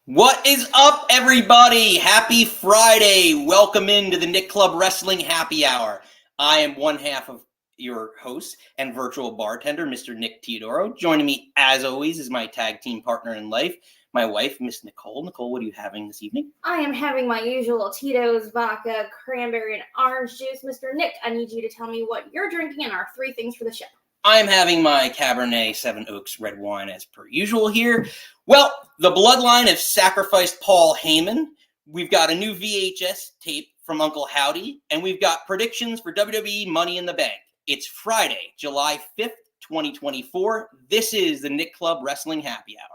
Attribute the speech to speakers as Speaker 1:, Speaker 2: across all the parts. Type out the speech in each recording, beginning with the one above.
Speaker 1: What is up, everybody? Happy Friday. Welcome into the Nick Club Wrestling Happy Hour. I am one half of your host and virtual bartender, Mr. Nick Teodoro. Joining me, as always, is my tag team partner in life, my wife, Miss Nicole. Nicole, what are you having this evening?
Speaker 2: I am having my usual Tito's, vodka, cranberry, and orange juice. Mr. Nick, I need you to tell me what you're drinking and our three things for the show.
Speaker 1: I'm having my Cabernet Seven Oaks red wine as per usual here. Well, the Bloodline have sacrificed Paul Heyman. We've got a new VHS tape from Uncle Howdy, and we've got predictions for WWE Money in the Bank. It's Friday, July 5th, 2024. This is the Nick Club Wrestling Happy Hour.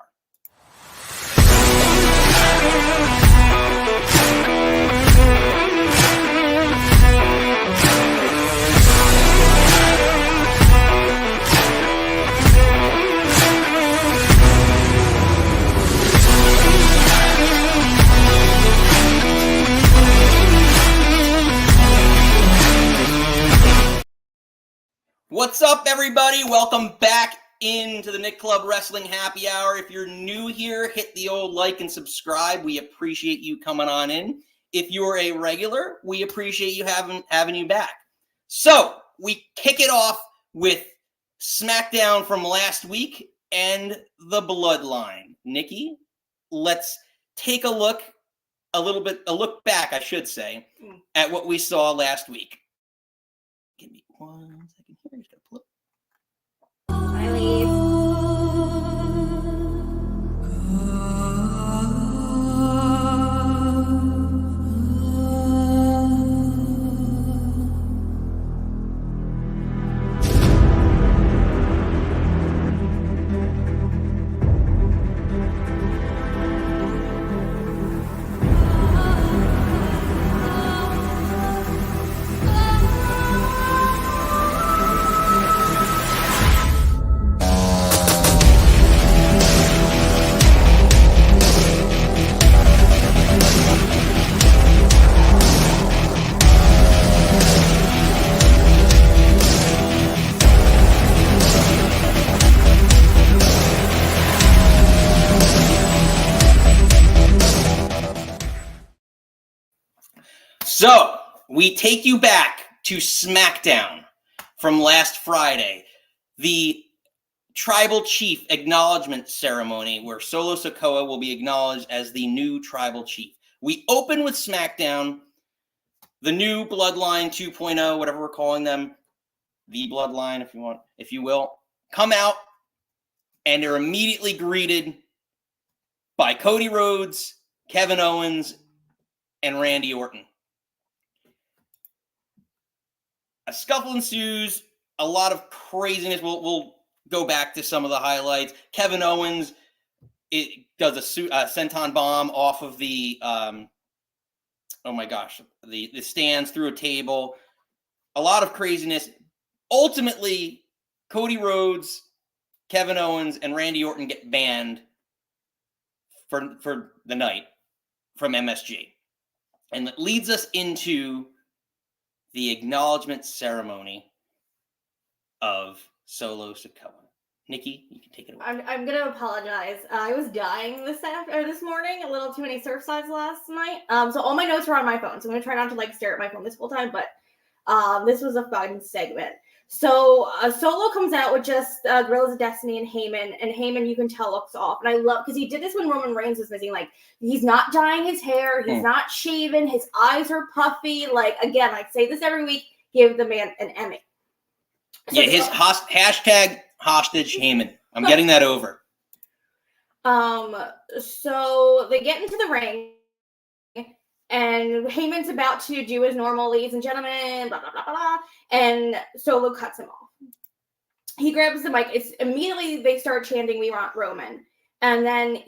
Speaker 1: What's up, everybody? Welcome back into the Nick Club Wrestling Happy Hour. If you're new here, hit the old like and subscribe. We appreciate you coming on in. If you're a regular, we appreciate you having you back. So we kick it off with SmackDown from last week and the Bloodline. Nikki, let's take a look back, I should say, at what we saw last week. Give me 1 second here. I just gotta pull up.
Speaker 2: I leave.
Speaker 1: So, we take you back to SmackDown from last Friday, the Tribal Chief Acknowledgement Ceremony, where Solo Sikoa will be acknowledged as the new Tribal Chief. We open with SmackDown, the new Bloodline 2.0, whatever we're calling them, the Bloodline, if you will, come out, and they're immediately greeted by Cody Rhodes, Kevin Owens, and Randy Orton. A scuffle ensues, a lot of craziness. We'll go back to some of the highlights. Kevin Owens does a senton bomb off of the the stands through a table. A lot of craziness. Ultimately, Cody Rhodes, Kevin Owens, and Randy Orton get banned for the night from MSG. And that leads us into the acknowledgement ceremony of Solo Sikoa. Nikki, you can take it away.
Speaker 2: I'm going to apologize. I was dying this morning, a little too many Surfsides last night. So all my notes are on my phone. So I'm going to try not to stare at my phone this whole time, but this was a fun segment. So Solo comes out with just Gorillas of Destiny and Heyman, you can tell, looks off. And I love, because he did this when Roman Reigns was missing. He's not dyeing his hair. He's not shaven. His eyes are puffy. Again, I say this every week, give the man an Emmy. So
Speaker 1: his hashtag hostage Heyman. I'm getting that over.
Speaker 2: So they get into the ring. And Heyman's about to do his normal, ladies and gentlemen, blah, blah, blah, blah, blah. And Solo cuts him off. He grabs the mic. It's immediately they start chanting, "We want Roman." And then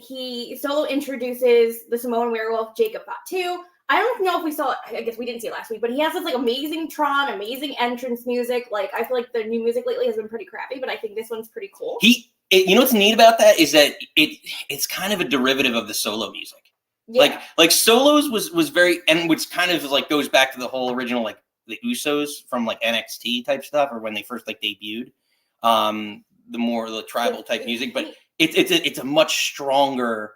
Speaker 2: Solo introduces the Samoan werewolf, Jacob Fatu. I don't know if we saw it. I guess we didn't see it last week, but he has this amazing amazing entrance music. I feel like the new music lately has been pretty crappy, but I think this one's pretty cool.
Speaker 1: You know what's neat about that is that it's kind of a derivative of the Solo music. Yeah. Like Solos was very, and which kind of goes back to the whole original the Usos from NXT type stuff, or when they first debuted. The tribal type music, but it's a much stronger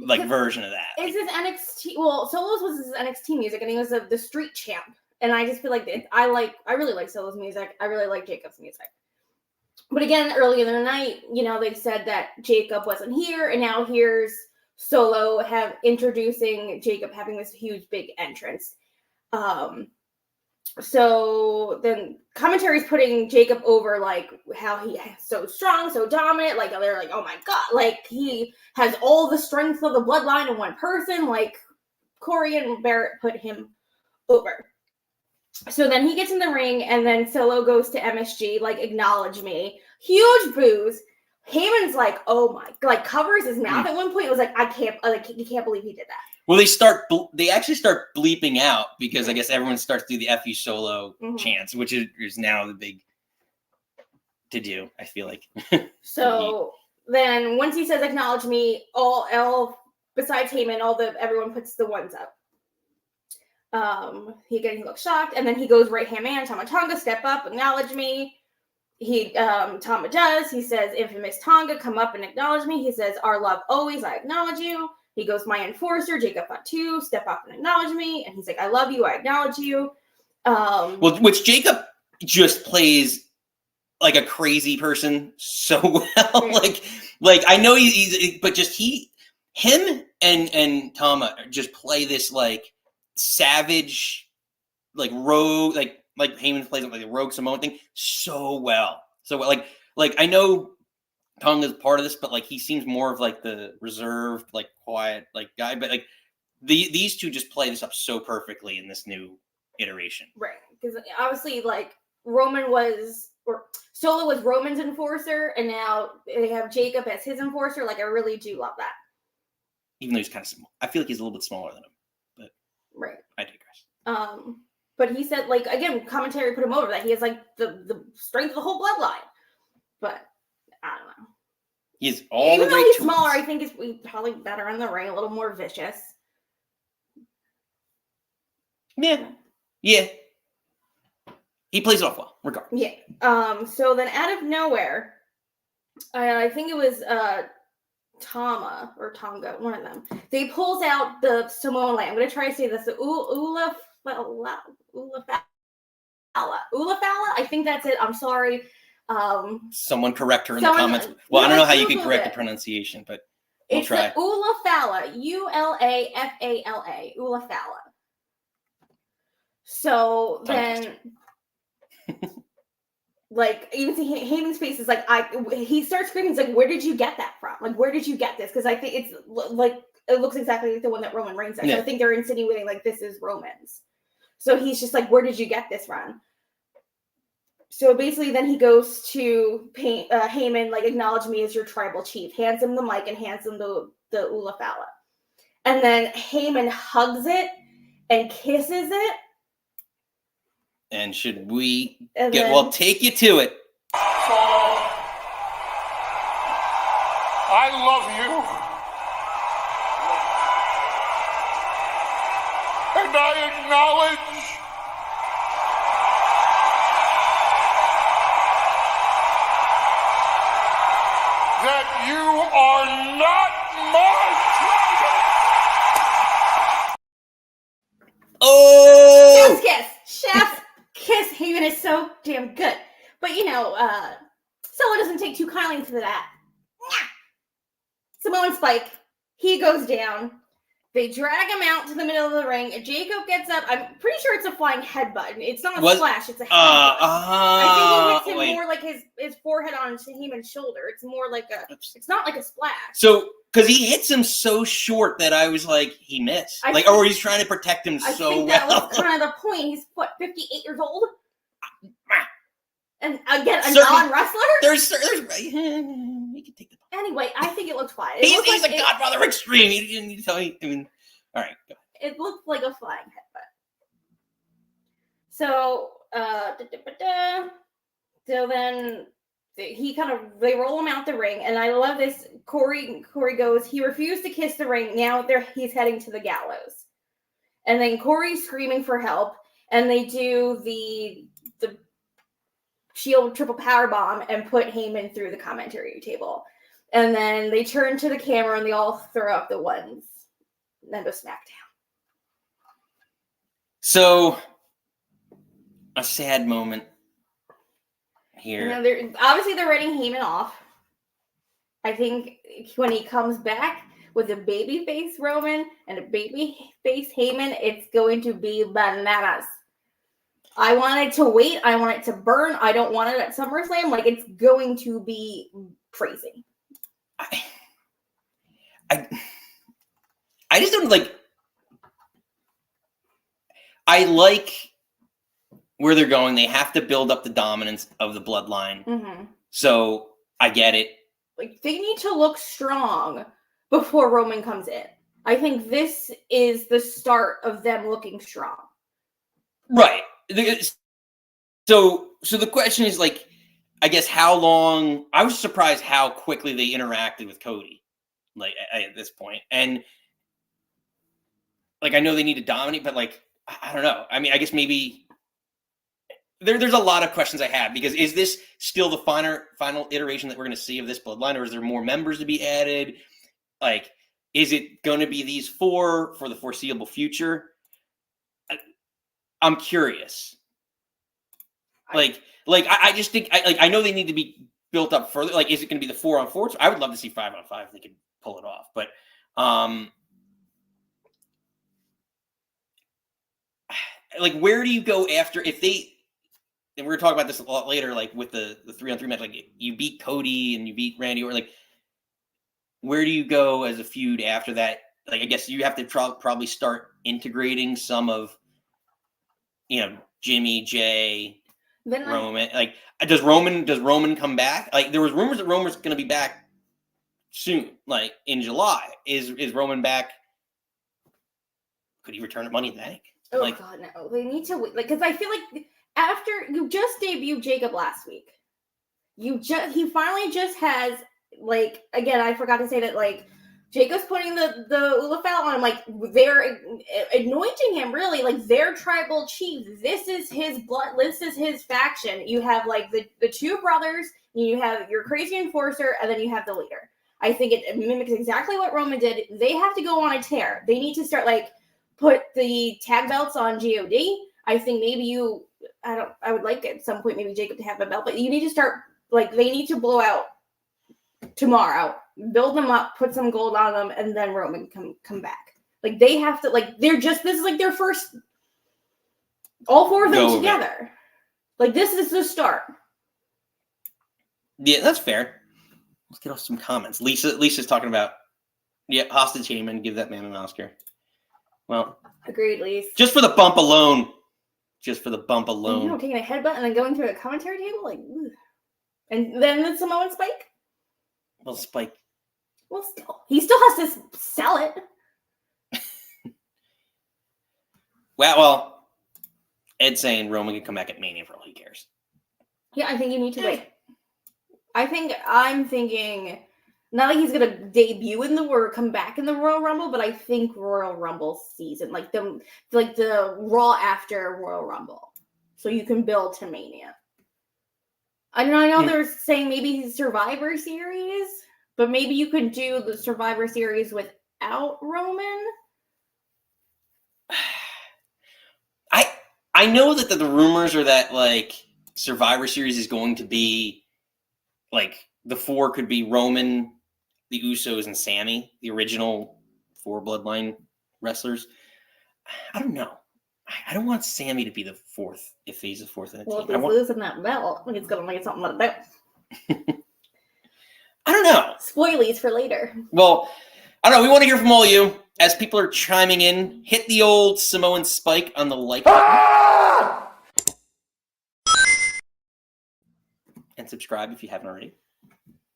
Speaker 1: like version of that.
Speaker 2: It's his NXT. Well, Solo's was his NXT music, and he was the street champ. And I just feel like I really like Solo's music. I really like Jacob's music. But again, earlier in the night, they said that Jacob wasn't here, and now here's Solo introducing Jacob having this huge big entrance. So then commentary's putting Jacob over, like, how he's so strong, so dominant. Like, they're like, oh my God, like, he has all the strength of the bloodline in one person. Like, Corey and Barrett put him over. So then he gets in the ring, and then Solo goes to MSG, like, acknowledge me. Huge boos. Heyman's like, oh my, like, covers his mouth at one point. It was like, he can't believe he did that.
Speaker 1: Well, they actually start bleeping out because I guess everyone starts to do the F you Solo chants, which is now the big to do, I feel like.
Speaker 2: So then once he says acknowledge me, all besides Heyman, everyone puts the ones up. He looks shocked, and then he goes right hand man, Tama Tonga, step up, acknowledge me. Tama does. He says, infamous Tonga, come up and acknowledge me. He says, our love always, I acknowledge you. He goes, my enforcer, Jacob Fatu, step up and acknowledge me. And he's like, I love you, I acknowledge you.
Speaker 1: Which Jacob just plays like a crazy person so well.
Speaker 2: Yeah.
Speaker 1: like I know but just him and Tama just play this like savage, like rogue, like Heyman plays like a rogue Samoan thing so well. So like I know Tonga's part of this, but like he seems more of like the reserved, like quiet, like guy. But like these two just play this up so perfectly in this new iteration,
Speaker 2: right? Because obviously, like Solo was Roman's enforcer, and now they have Jacob as his enforcer. Like, I really do love that.
Speaker 1: Even though he's kind of small, I feel like he's a little bit smaller than him. But
Speaker 2: right,
Speaker 1: I digress.
Speaker 2: But he said, like, again, commentary put him over that he has like the strength of the whole bloodline, but. I don't know.
Speaker 1: He's all
Speaker 2: even
Speaker 1: the
Speaker 2: though
Speaker 1: way
Speaker 2: he's
Speaker 1: to
Speaker 2: smaller, I think he's probably better in the ring, a little more vicious.
Speaker 1: Yeah. He plays it off well, regardless.
Speaker 2: Yeah. So then out of nowhere, I think it was Tama or Tonga, one of them. They pulls out the Samoan land. I'm gonna try to say this. The Ula Fala. I think that's it. I'm sorry.
Speaker 1: Someone correct her in the comments. Well, I don't know how you can correct the pronunciation, but we'll try.
Speaker 2: Ula Fala, Ulafala, Ula Fala. So then, like, even see Heyman's face is like, he starts screaming. He's like, "Where did you get that from? Like, where did you get this?" Because I think it's like it looks exactly like the one that Roman Reigns has.
Speaker 1: Yeah.
Speaker 2: So I think they're insinuating like this is Roman's. So he's just like, "Where did you get this from?" So basically, then he goes to Heyman, like, acknowledge me as your tribal chief, hands him the mic and hands him the Ula Fala. And then Heyman hugs it and kisses it.
Speaker 1: And should we
Speaker 2: Well,
Speaker 1: take you to it.
Speaker 3: I love you. And I acknowledge that you are not my
Speaker 1: Oh!
Speaker 2: Chef's kiss. Heyman is so damn good. But, Solo doesn't take too kindly to that. Samoan Spike, he goes down. They drag him out to the middle of the ring. Jacob gets up. I'm pretty sure it's a flying headbutt. It's not a splash. It's a headbutt. I think he hits him more like his forehead on Heyman's shoulder. It's more like it's not like a splash.
Speaker 1: So, because he hits him so short that I was like, he missed. Or he's trying to protect him so well. I think that was kind of the point. He's, 58 years old? And again, a non-wrestler? There's he can take the ball.
Speaker 2: Anyway, I think it looked fine.
Speaker 1: He's a Godfather Extreme. He didn't need to tell me. I mean, all right. Go ahead.
Speaker 2: It looked like a flying headbutt. So, so then they roll him out the ring, and I love this. Corey goes, he refused to kiss the ring. Now he's heading to the gallows. And then Corey's screaming for help, and they do the Shield triple power bomb and put Heyman through the commentary table. And then they turn to the camera and they all throw up the ones. And then go SmackDown.
Speaker 1: So, a sad moment here.
Speaker 2: Obviously they're writing Heyman off. I think when he comes back with a babyface Roman and a babyface Heyman, it's going to be bananas. I want it to wait. I want it to burn. I don't want it at SummerSlam. Like, it's going to be crazy.
Speaker 1: I just don't like. I like where they're going. They have to build up the dominance of the bloodline.
Speaker 2: Mm-hmm.
Speaker 1: So I get it.
Speaker 2: Like, they need to look strong before Roman comes in. I think this is the start of them looking strong.
Speaker 1: Right. So the question is, like, I guess how long? I was surprised how quickly they interacted with Cody, like at this point. And like, I know they need to dominate, but like, I don't know. I mean, I guess maybe there's a lot of questions I have, because is this still the final iteration that we're going to see of this bloodline, or is there more members to be added? Like, is it going to be these four for the foreseeable future? I'm curious. I just think I know they need to be built up further. Like, is it going to be the 4-on-4? I would love to see 5-on-5 if they could pull it off. But like, where do you go after if they? And we're going to talk about this a lot later. Like with the 3-on-3 match, like you beat Cody and you beat Randy, or like, where do you go as a feud after that? Like, I guess you have to probably start integrating some of, Jimmy, Jay, Roman. Like, does Roman come back? Like, there was rumors that Roman's going to be back soon, like in July. Is Roman back? Could he return at Money in the Bank?
Speaker 2: Oh, like, God, no. They need to wait. Like, because I feel like after you just debuted Jacob last week, he finally just has, like, again, I forgot to say that, like, Jacob's putting the Ulafal on him, like, they're anointing him, really, like, they're tribal chief. This is his blood, this is his faction. You have, like, the two brothers, you have your crazy enforcer, and then you have the leader. I think it mimics exactly what Roman did. They have to go on a tear. They need to start, like, put the tag belts on GOD. I think maybe I would like at some point maybe Jacob to have a belt, but you need to start, like, they need to blow out tomorrow, build them up, put some gold on them, and then Roman come back. Like, they have to, like, this is like their first, all four of them together. Like, this is the start.
Speaker 1: Yeah, that's fair. Let's get off some comments. Lisa's talking about, hostage Heyman, give that man an Oscar. Well,
Speaker 2: agreed, Lisa.
Speaker 1: Just for the bump alone. Taking
Speaker 2: a headbutt and then going through a commentary table, like, ugh. And then the Samoan Spike.
Speaker 1: Well, Spike.
Speaker 2: Well, he still has to sell it.
Speaker 1: Well, Ed's saying Roman can come back at Mania for all he cares.
Speaker 2: Yeah, I think you need to wait. I'm thinking not like he's gonna debut or come back in the Royal Rumble, but I think Royal Rumble season, like the Raw after Royal Rumble, so you can build to Mania. I know they're saying maybe Survivor Series, but maybe you could do the Survivor Series without Roman.
Speaker 1: I know that the rumors are that, like, Survivor Series is going to be, like, the four could be Roman, the Usos, and Sammy, the original 4 Bloodline wrestlers. I don't know. I don't want Sammy to be the fourth if he's the fourth in a team.
Speaker 2: Well, if he's losing that belt, he's going to make something about it.
Speaker 1: I don't know.
Speaker 2: Spoilies for later.
Speaker 1: Well, I don't know. We want to hear from all of you. As people are chiming in, hit the old Samoan Spike on the like button. And subscribe if you haven't already.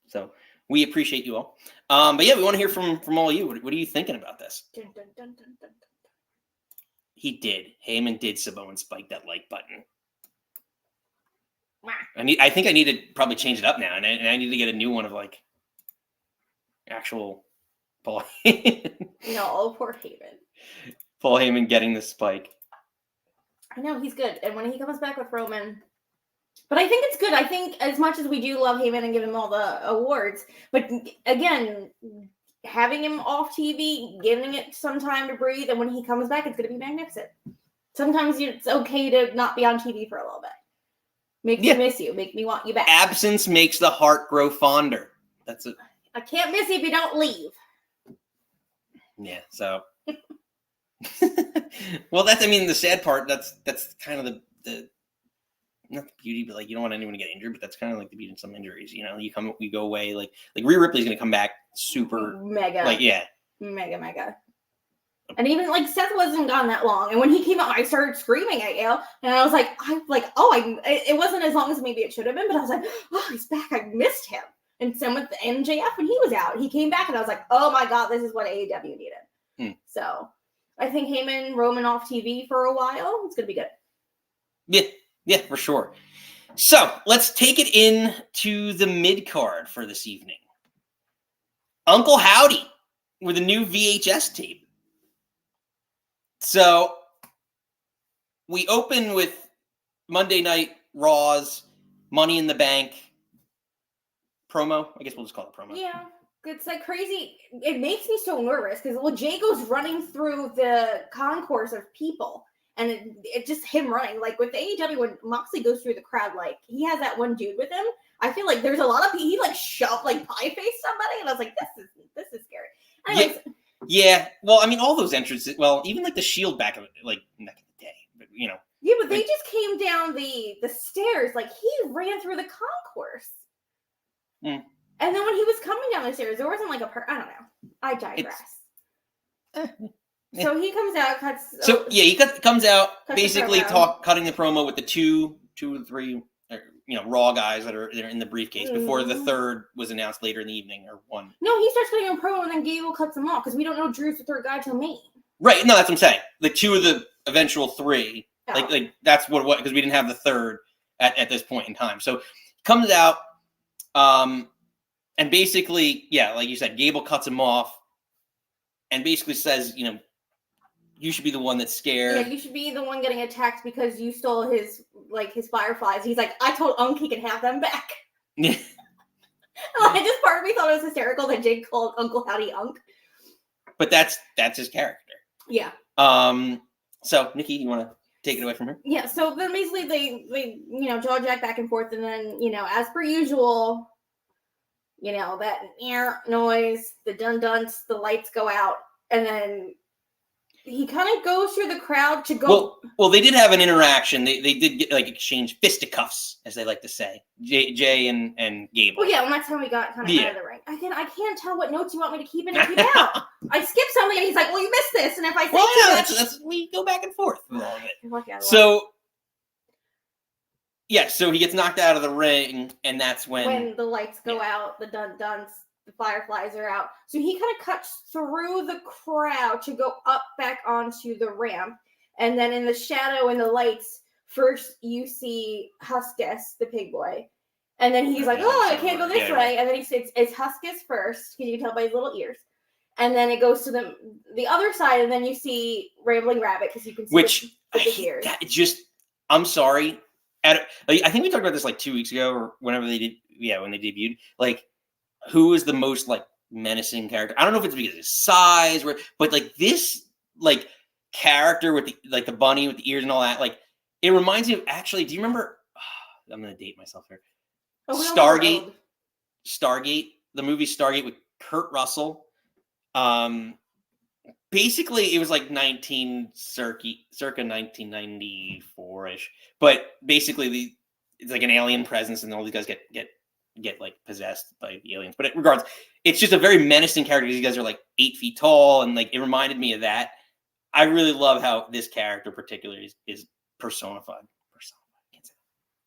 Speaker 1: So we appreciate you all. But yeah, we want to hear from all of you. What are you thinking about this?
Speaker 2: Dun, dun, dun, dun, dun.
Speaker 1: He did. Heyman did Samoan Spike that like button.
Speaker 2: Wah.
Speaker 1: I think I need to probably change it up now, and I need to get a new one of, like, actual Paul Heyman.
Speaker 2: No, poor Heyman.
Speaker 1: Paul Heyman getting the spike.
Speaker 2: I know, he's good. And when he comes back with Roman, But I think it's good. I think as much as we do love Heyman and give him all the awards, but again, having him off TV, giving it some time to breathe, and when he comes back, it's going to be magnificent. Sometimes it's okay to not be on TV for a little bit. Make me miss you. Make me want you back.
Speaker 1: Absence makes the heart grow fonder. That's it.
Speaker 2: I can't miss you if you don't leave.
Speaker 1: Yeah, so. Well, that's, I mean, the sad part, that's kind of the not the beauty, but like, you don't want anyone to get injured, but that's kind of like the beauty of some injuries, you know, you go away, like Rhea Ripley's going to come back super
Speaker 2: mega,
Speaker 1: like, yeah.
Speaker 2: Mega. And even like Seth wasn't gone that long. And when he came out, I started screaming at you. And I was like, it wasn't as long as maybe it should have been, but I was like, oh, he's back. I missed him. And same with MJF when he was out. He came back and I was like, oh my God, this is what AEW needed. So I think Heyman, Roman off TV for a while, it's going to be good.
Speaker 1: Yeah, for sure. So let's take it in to the mid card for this evening. Uncle Howdy with a new VHS tape. So we open with Monday Night Raw's Money in the Bank promo. I guess we'll just call it promo.
Speaker 2: Yeah, it's like crazy. It makes me so nervous because Jay goes running through the concourse of people, and it just him running. Like with AEW, when Moxley goes through the crowd, like he has that one dude with him. I feel like there's a lot of people. He like shoved like pie face somebody, and I was like, this is scary. Anyways.
Speaker 1: Yeah, well, I mean, all those entrances, well, even like the Shield back in the day, but you know.
Speaker 2: Yeah, but they just came down the stairs. Like, he ran through the concourse. And then when he was coming down the stairs, there wasn't like I don't know. I digress. So he comes out, cuts.
Speaker 1: So, yeah, he comes out, basically cutting the promo with the two or three, Raw guys that are in the briefcase before the third was announced later in the evening or one.
Speaker 2: No, he starts cutting a promo and then Gable cuts him off because we don't know Drew's the third guy till May. Right,
Speaker 1: no, that's what I'm saying. The two of the eventual three, like that's what because we didn't have the third at this point in time. So he comes out, and basically, yeah, like you said, Gable cuts him off and basically says, you should be the one that's scared.
Speaker 2: Yeah, you should be the one getting attacked because you stole his fireflies. He's like, I told Unc he can have them back.
Speaker 1: Yeah.
Speaker 2: Just part of me thought it was hysterical that Jake called Uncle Howdy Unc.
Speaker 1: But that's his character.
Speaker 2: Yeah.
Speaker 1: So Nikki, you want to take it away from her?
Speaker 2: Yeah. So then basically they jaw jack back and forth, and then as per usual, that air noise, the dun dunts, the lights go out, and then he kind of goes through the crowd to go.
Speaker 1: Well, they did have an interaction. They did get exchange fisticuffs, as they like to say. Jay and Gable.
Speaker 2: Well, yeah, that's how we got kind of out of the ring. Again, I can't tell what notes you want me to keep in and keep out. I skipped something, and he's like, "Well, you missed this." And if I say
Speaker 1: that's we go back and forth with all of it. So he gets knocked out of the ring, and that's when
Speaker 2: the lights go out, the dun-duns, the fireflies are out. So he kind of cuts through the crowd to go up back onto the ramp. And then in the shadow and the lights, first you see Huskus, the pig boy. And then he's like, oh, I can't go this way. And then he says, it's Huskus first, because you can tell by his little ears. And then it goes to the other side, and then you see Rambling Rabbit, because you can see the big ears.
Speaker 1: I'm sorry. I think we talked about this 2 weeks ago, or whenever they did, when they debuted. Who is the most menacing character? I don't know if it's because of his size, but this character with the bunny with the ears and all that, it reminds me of actually. Do you remember? I'm gonna date myself here. Stargate, the movie Stargate with Kurt Russell. Basically, it was circa 1994-ish. But basically, it's like an alien presence, and all these guys get possessed by the aliens. But regardless, it's just a very menacing character. These guys are 8 feet tall, and it reminded me of that. I really love how this character particularly is personified.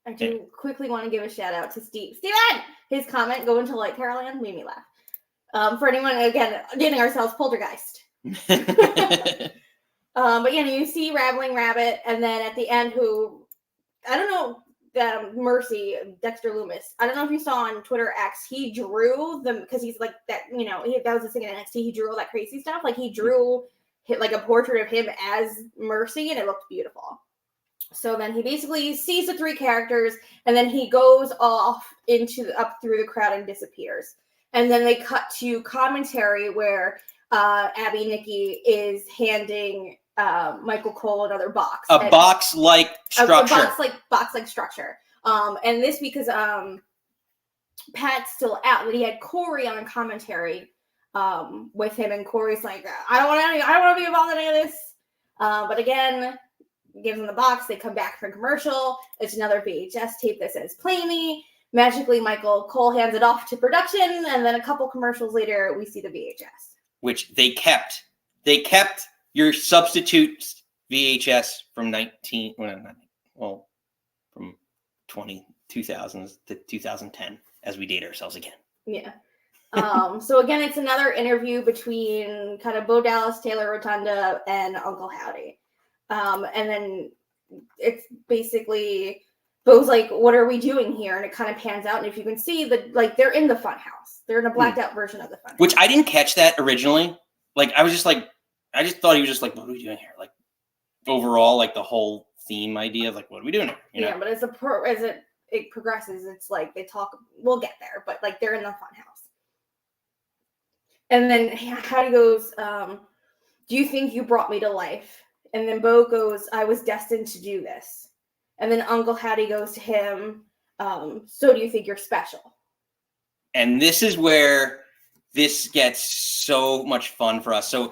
Speaker 2: I do quickly want to give a shout out to Steven! His comment going to Caroline made me laugh. For anyone, again, getting ourselves poltergeist. But you see Rambling Rabbit, and then at the end, I don't know, Mercy, Dexter Loomis. I don't know if you saw on Twitter X, he drew them because he's that, that was the thing in NXT. He drew all that crazy stuff. He drew a portrait of him as Mercy, and it looked beautiful. So then he basically sees the three characters, and then he goes off up through the crowd and disappears. And then they cut to commentary where Abby Nikki is handing Michael Cole another box.
Speaker 1: A box-like structure.
Speaker 2: A box-like structure. And this because Pat's still out, but he had Corey on commentary with him, and Corey's like, I don't want to be involved in any of this. But again, gives him the box. They come back from commercial. It's another VHS tape that says "Play Me." Magically, Michael Cole hands it off to production, and then a couple commercials later, we see the VHS,
Speaker 1: which they kept. They kept your substitute VHS from 2000s to 2010 as we date ourselves again.
Speaker 2: Yeah. So again, it's another interview between kind of Bo Dallas, Taylor Rotunda, and Uncle Howdy. And then it's basically Bo's like, what are we doing here? And it kind of pans out. And if you can see that, like, they're in the fun house. They're in a blacked out version of the fun house.
Speaker 1: Which I didn't catch that originally. Like, I just thought he was just like, what are we doing here? Like, overall, like the whole theme idea of like, what are we doing here? You know?
Speaker 2: Yeah, but as it progresses, it's like they talk, we'll get there, but like they're in the fun house. And then Howdy goes, do you think you brought me to life? And then Bo goes, I was destined to do this. And then Uncle Howdy goes to him, so do you think you're special?
Speaker 1: And this is where this gets so much fun for us. So,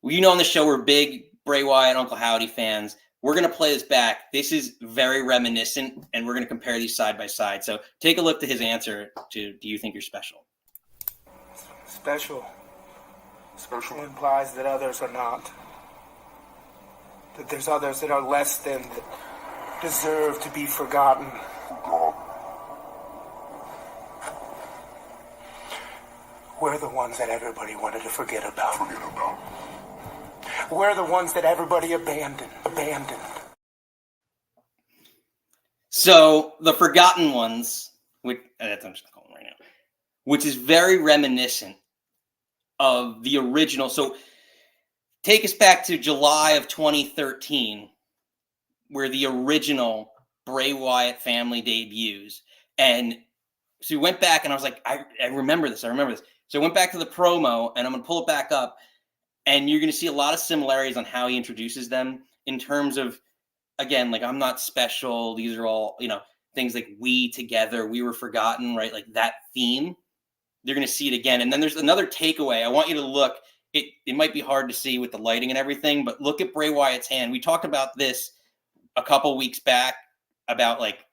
Speaker 1: on the show, we're big Bray Wyatt and Uncle Howdy fans. We're going to play this back. This is very reminiscent, and we're going to compare these side by side. So take a look to his answer to, do you think you're special?
Speaker 4: Special. Special implies that others are not. That there's others that are less than, that deserve to be forgotten. We're the ones that everybody wanted to forget about. We're the ones that everybody abandoned.
Speaker 1: So the forgotten ones, which that's I'm just calling them right now, which is very reminiscent of the original. So take us back to July of 2013, where the original Bray Wyatt family debuts. And so we went back, and I was like, I remember this. So I went back to the promo, and I'm going to pull it back up. And you're going to see a lot of similarities on how he introduces them in terms of, again, like, I'm not special. These are all, things like we together, we were forgotten, right? Like that theme. You're going to see it again. And then there's another takeaway. I want you to look. It might be hard to see with the lighting and everything, but look at Bray Wyatt's hand. We talked about this a couple weeks back about like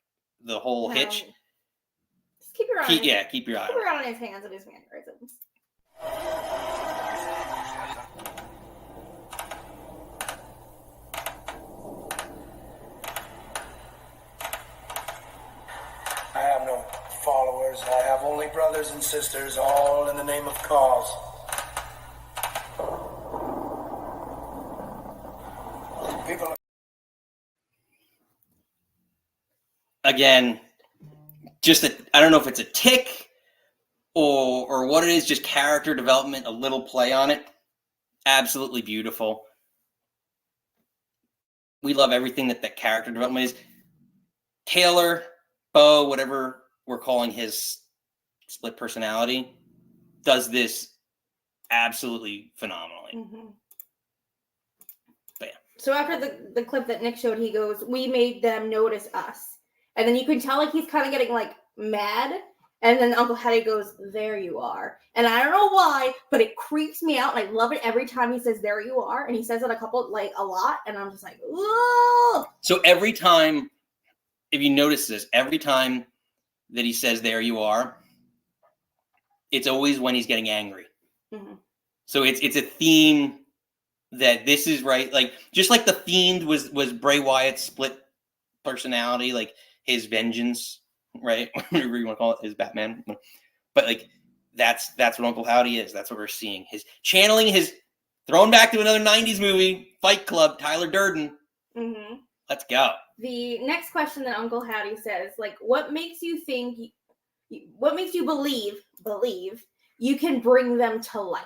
Speaker 1: the whole hitch.
Speaker 2: Just keep your eye.
Speaker 1: Keep your eye.
Speaker 2: Keep your eye on his hands and his mannerisms.
Speaker 4: I have no followers. I have only brothers and sisters, all in the name of cause. People.
Speaker 1: Again, I don't know if it's a tick or what it is, just character development, a little play on it. Absolutely beautiful. We love everything that character development is. Taylor, Bo, whatever we're calling his split personality, does this absolutely phenomenally.
Speaker 2: Mm-hmm.
Speaker 1: But yeah.
Speaker 2: So after the clip that Nick showed, he goes, we made them notice us. And then you can tell like he's kind of getting like mad. And then Uncle Howdy goes, there you are. And I don't know why, but it creeps me out. And I love it every time he says, there you are. And he says it a lot. And I'm just like, ooh.
Speaker 1: So every time, if you notice this, every time that he says, there you are, it's always when he's getting angry.
Speaker 2: Mm-hmm.
Speaker 1: So it's a theme that this is right. Like, just like the theme was Bray Wyatt's split personality, like his vengeance, right? Whatever you want to call it, his Batman. But like, that's what Uncle Howdy is. That's what we're seeing. His channeling, his throwing back to another 90s movie, Fight Club, Tyler Durden.
Speaker 2: Mm-hmm.
Speaker 1: Let's go.
Speaker 2: The next question that Uncle Howdy says, like, what makes you believe you can bring them to life?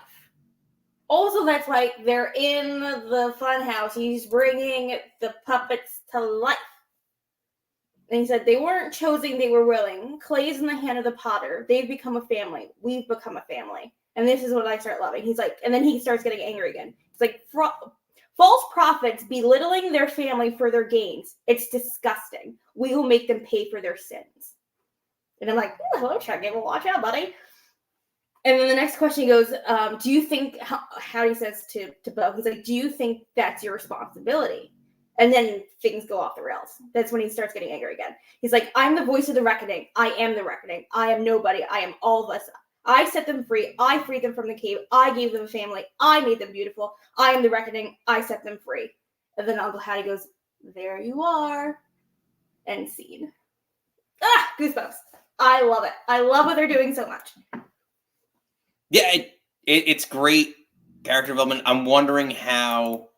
Speaker 2: Also, that's like they're in the fun house. He's bringing the puppets to life. And he said they weren't chosen, they were willing. Clay's in the hand of the potter. They've become a family. We've become a family. And this is what I start loving. He's like, and then he starts getting angry again. It's like false prophets belittling their family for their gains. It's disgusting. We will make them pay for their sins. And I'm like, hello, Chad Gable. Watch out, buddy. And then the next question goes, do you think, how he says to Bo, he's like, do you think that's your responsibility? And then things go off the rails. That's when he starts getting angry again. He's like, I'm the voice of the reckoning. I am the reckoning. I am nobody. I am all of us. I set them free. I freed them from the cave. I gave them a family. I made them beautiful. I am the reckoning. I set them free. And then Uncle Hattie goes, there you are. End scene. Goosebumps. I love it. I love what they're doing so much.
Speaker 1: Yeah, it's great character development. I'm wondering how,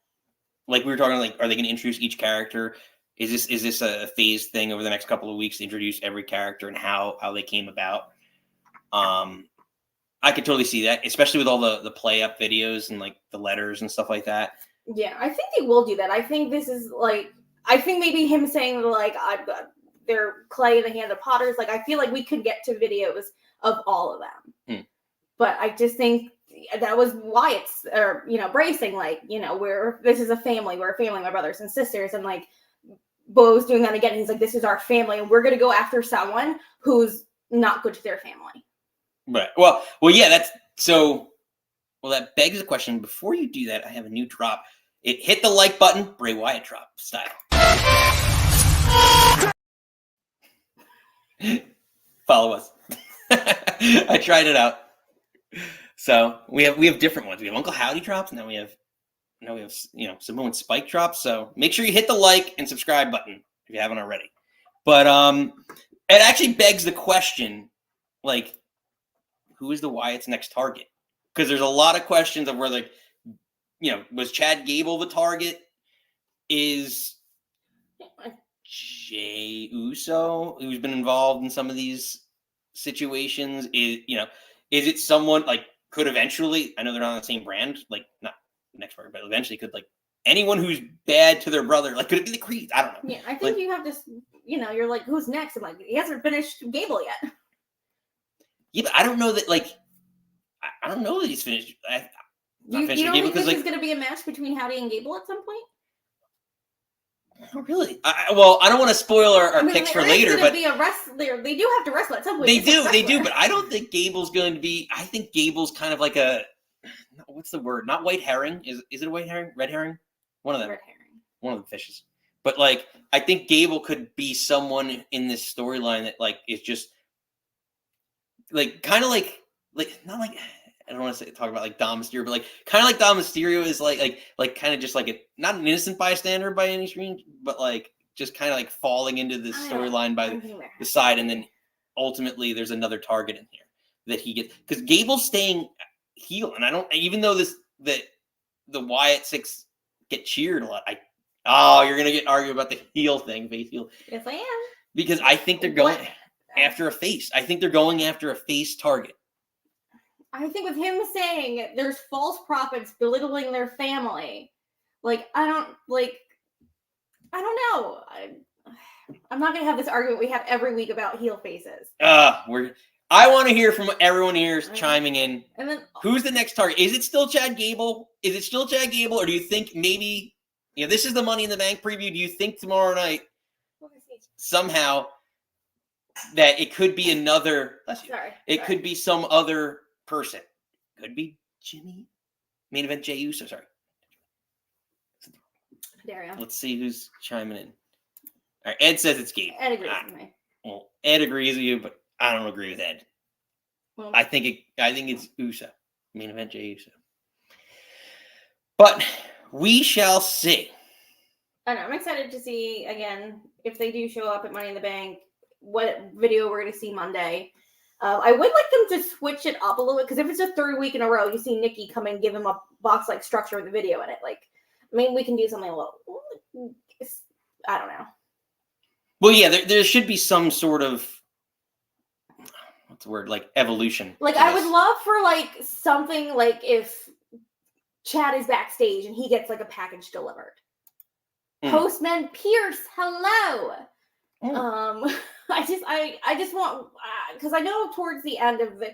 Speaker 1: like we were talking, like, are they going to introduce each character? Is this a phased thing over the next couple of weeks to introduce every character and how they came about? I could totally see that, especially with all the play up videos and like the letters and stuff like that.
Speaker 2: Yeah, I think they will do that. I think this is like, I think maybe him saying like they're Clay in the hand of potters. Like I feel like we could get to videos of all of them. But I just think that was Wyatt's, or, bracing, like, this is a family. We're a family, my brothers and sisters. And, like, Bo's doing that again. He's like, this is our family, and we're going to go after someone who's not good to their family.
Speaker 1: Right. Well, yeah, that begs the question. Before you do that, I have a new drop. It hit the like button, Bray Wyatt drop style. Follow us. I tried it out. So we have different ones. We have Uncle Howdy drops. Now we have Samoan Spike drops. So make sure you hit the like and subscribe button if you haven't already. But it actually begs the question, like, who is the Wyatt's next target? Because there's a lot of questions of where, like, was Chad Gable the target? Is Jey Uso, who's been involved in some of these situations, is it someone, like, could eventually, I know they're not on the same brand, like, not next part, but eventually could, like, anyone who's bad to their brother, like, could it be the Creed? I don't know.
Speaker 2: Yeah, I think you have this, you're like, who's next? I'm like, he hasn't finished Gable yet.
Speaker 1: Yeah, but I don't know that, like, I don't know that he's finished.
Speaker 2: You don't think this is going to be a match between Howdy and Gable at some point?
Speaker 1: Oh, really? I don't want to spoil our picks for later, but
Speaker 2: be a wrestler. They do have to wrestle at some point.
Speaker 1: They do, but I don't think Gable's going to be. I think Gable's kind of like a, what's the word? Not white herring. Is it a white herring? Red herring? One of them.
Speaker 2: Red herring. One
Speaker 1: of the fishes. But, like, I think Gable could be someone in this storyline that, like, is just, like, kind of like not like, I don't want to talk about like Dom Mysterio, but like kind of like Dom Mysterio is like kind of just like not an innocent bystander by any stretch, but like just kind of like falling into this storyline by the side, and then ultimately there's another target in here that he gets, because Gable's staying heel, and I don't, even though that the Wyatt Six get cheered a lot. You're gonna get argued about the heel thing, face heel.
Speaker 2: Yes, I am.
Speaker 1: Because I think they're going after a face. I think they're going after a face target.
Speaker 2: I think with him saying there's false prophets belittling their family, like, I don't know. I'm not going to have this argument we have every week about heel faces.
Speaker 1: I want to hear from everyone here chiming in. And then, who's the next target? Is it still Chad Gable? Or do you think maybe, this is the Money in the Bank preview. Do you think tomorrow night somehow that it could be another, could be some other person? Could be Jimmy. Main event Jey Uso, sorry.
Speaker 2: Dario.
Speaker 1: Let's see who's chiming in. All right, Ed says it's Gable.
Speaker 2: Ed agrees with me.
Speaker 1: Well, Ed agrees with you, but I don't agree with Ed. Well, I think it's Uso. Main event Jey Uso. But we shall see.
Speaker 2: I know. I'm excited to see, again, if they do show up at Money in the Bank, what video we're going to see Monday. I would like them to switch it up a little bit, because if it's a third week in a row, you see Nikki come and give him a box-like structure with a video in it. Like, maybe we can do something a little, I don't know.
Speaker 1: Well, yeah, there should be some sort of, what's the word, like evolution.
Speaker 2: Like, I would love for, like, something like if Chad is backstage and he gets like a package delivered.
Speaker 1: Mm.
Speaker 2: Postman Pierce, hello.
Speaker 1: Mm.
Speaker 2: I just want, because I know towards the end of the,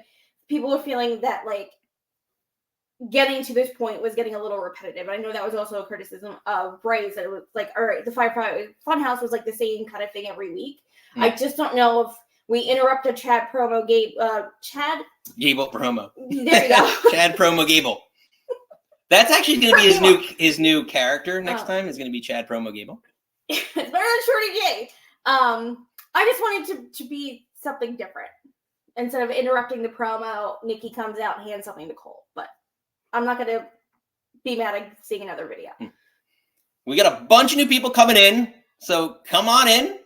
Speaker 2: people were feeling that like getting to this point was getting a little repetitive. I know that was also a criticism of Bray's, that it was like, all right, the Firefly Funhouse was like the same kind of thing every week.
Speaker 1: Mm.
Speaker 2: I just don't know if we interrupt a Chad promo, Chad
Speaker 1: Gable promo.
Speaker 2: There you go.
Speaker 1: Chad promo Gable. That's actually going to be his new character next time. Is going to be Chad promo Gable.
Speaker 2: It's better than Shorty J. I just wanted to be something different. Instead of interrupting the promo, Nikki comes out and hands something to Cole. But I'm not going to be mad at seeing another video.
Speaker 1: We got a bunch of new people coming in, so come on in.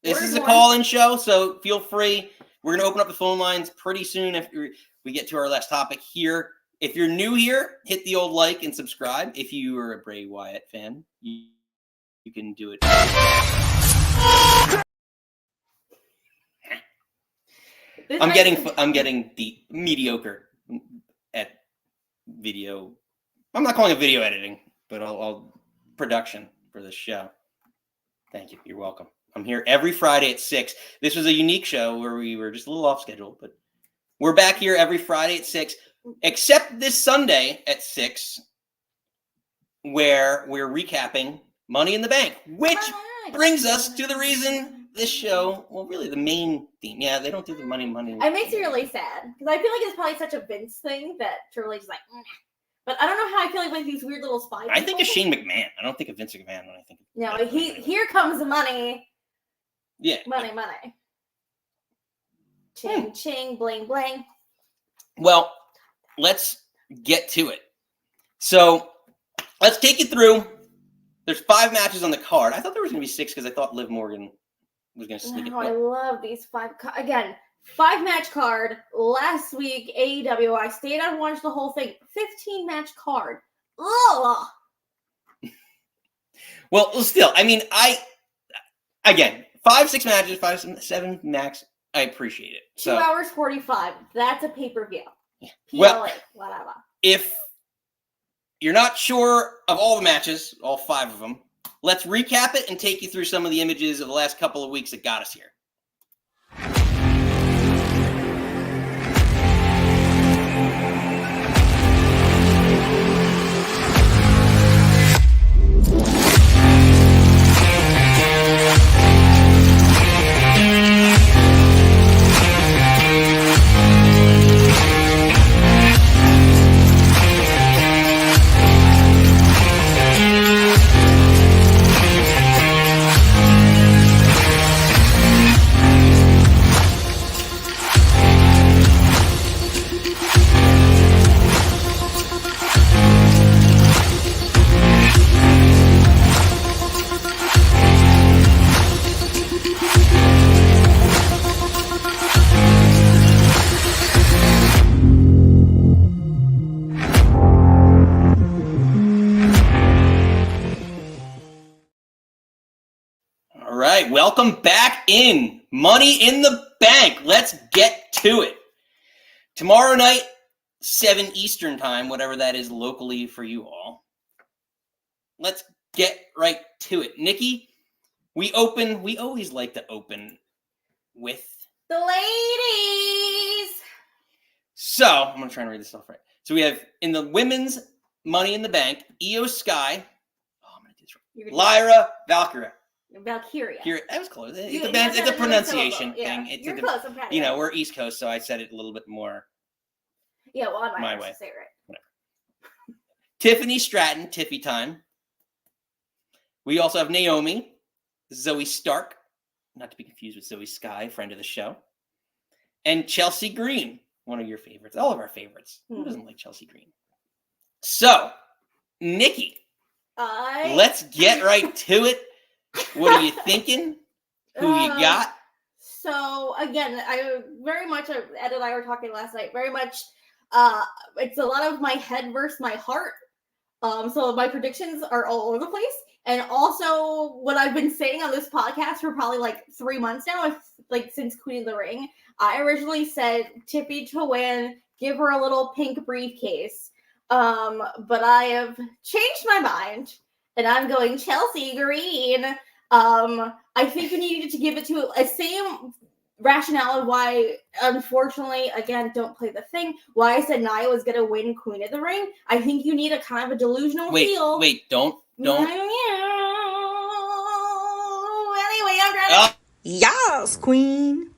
Speaker 1: This is a call-in show, so feel free. We're going to open up the phone lines pretty soon if we get to our last topic here. If you're new here, hit the old like and subscribe. If you are a Bray Wyatt fan, you can do it. I'm getting the mediocre at video. I'm not calling it video editing, but I'll production for this show. Thank you. You're welcome. I'm here every Friday at 6. This was a unique show where we were just a little off schedule, but we're back here every Friday at 6, except this Sunday at 6, where we're recapping Money in the Bank, which brings us to the reason this show, well, really the main theme. Yeah, they don't do the money.
Speaker 2: It makes me really sad, because I feel like it's probably such a Vince thing that Triple H is like, but I don't know how I feel like these weird little spy people.
Speaker 1: I think of Shane McMahon. I don't think of Vince McMahon when I think of
Speaker 2: No, here comes the money.
Speaker 1: Yeah.
Speaker 2: Money. Ching, ching, bling, bling.
Speaker 1: Well, let's get to it. So, let's take you through. There's 5 matches on the card. I thought there was going to be 6 because I thought Liv Morgan was going to sneak it.
Speaker 2: I love these 5. Again, 5-match card. Last week, AEW, I stayed and watched the whole thing. 15-match card. Ugh.
Speaker 1: Well, still, I mean, again, 5-6 matches, 5-7 max. I appreciate it.
Speaker 2: 2 hours 45. That's a pay-per-view.
Speaker 1: Yeah.
Speaker 2: PLA,
Speaker 1: Well,
Speaker 2: whatever.
Speaker 1: If you're not sure of all the matches, all 5 of them, let's recap it and take you through some of the images of the last couple of weeks that got us here. Welcome back in Money in the Bank. Let's get to it. Tomorrow night, 7 Eastern time, whatever that is locally for you all. Let's get right to it. Nikki, we always like to open with
Speaker 2: the ladies.
Speaker 1: So, I'm going to try and read this off right. So we have in the women's Money in the Bank, Io Sky. Oh, I'm going to do this right. Lyra Valkyria.
Speaker 2: Valkyria.
Speaker 1: Here, that was close. It's a pronunciation thing.
Speaker 2: Yeah. You're close. I'm
Speaker 1: you know, we're East Coast, so I said it a little bit more.
Speaker 2: Yeah, well, I
Speaker 1: my
Speaker 2: might
Speaker 1: way.
Speaker 2: say it right.
Speaker 1: Whatever. Tiffany Stratton, Tiffy time. We also have Naomi, Zoe Stark, not to be confused with Zoe Sky, friend of the show, and Chelsea Green, one of your favorites, all of our favorites. Who doesn't like Chelsea Green? So, Nikki, let's get right to it. What are you thinking? Who you got?
Speaker 2: So again, I very much, Ed and I were talking last night, very much, it's a lot of my head versus my heart. So my predictions are all over the place. And also what I've been saying on this podcast for probably like 3 months now, since Queen of the Ring, I originally said Tiffy to win, give her a little pink briefcase. But I have changed my mind, and I'm going Chelsea Green. I think you needed to give it to a same rationale of why, unfortunately, again, don't play the thing, why I said Nia was going to win Queen of the Ring. I think you need a kind of a delusional heel.
Speaker 1: Wait, don't.
Speaker 2: Anyway, I'm trying to...
Speaker 5: Yes, Queen.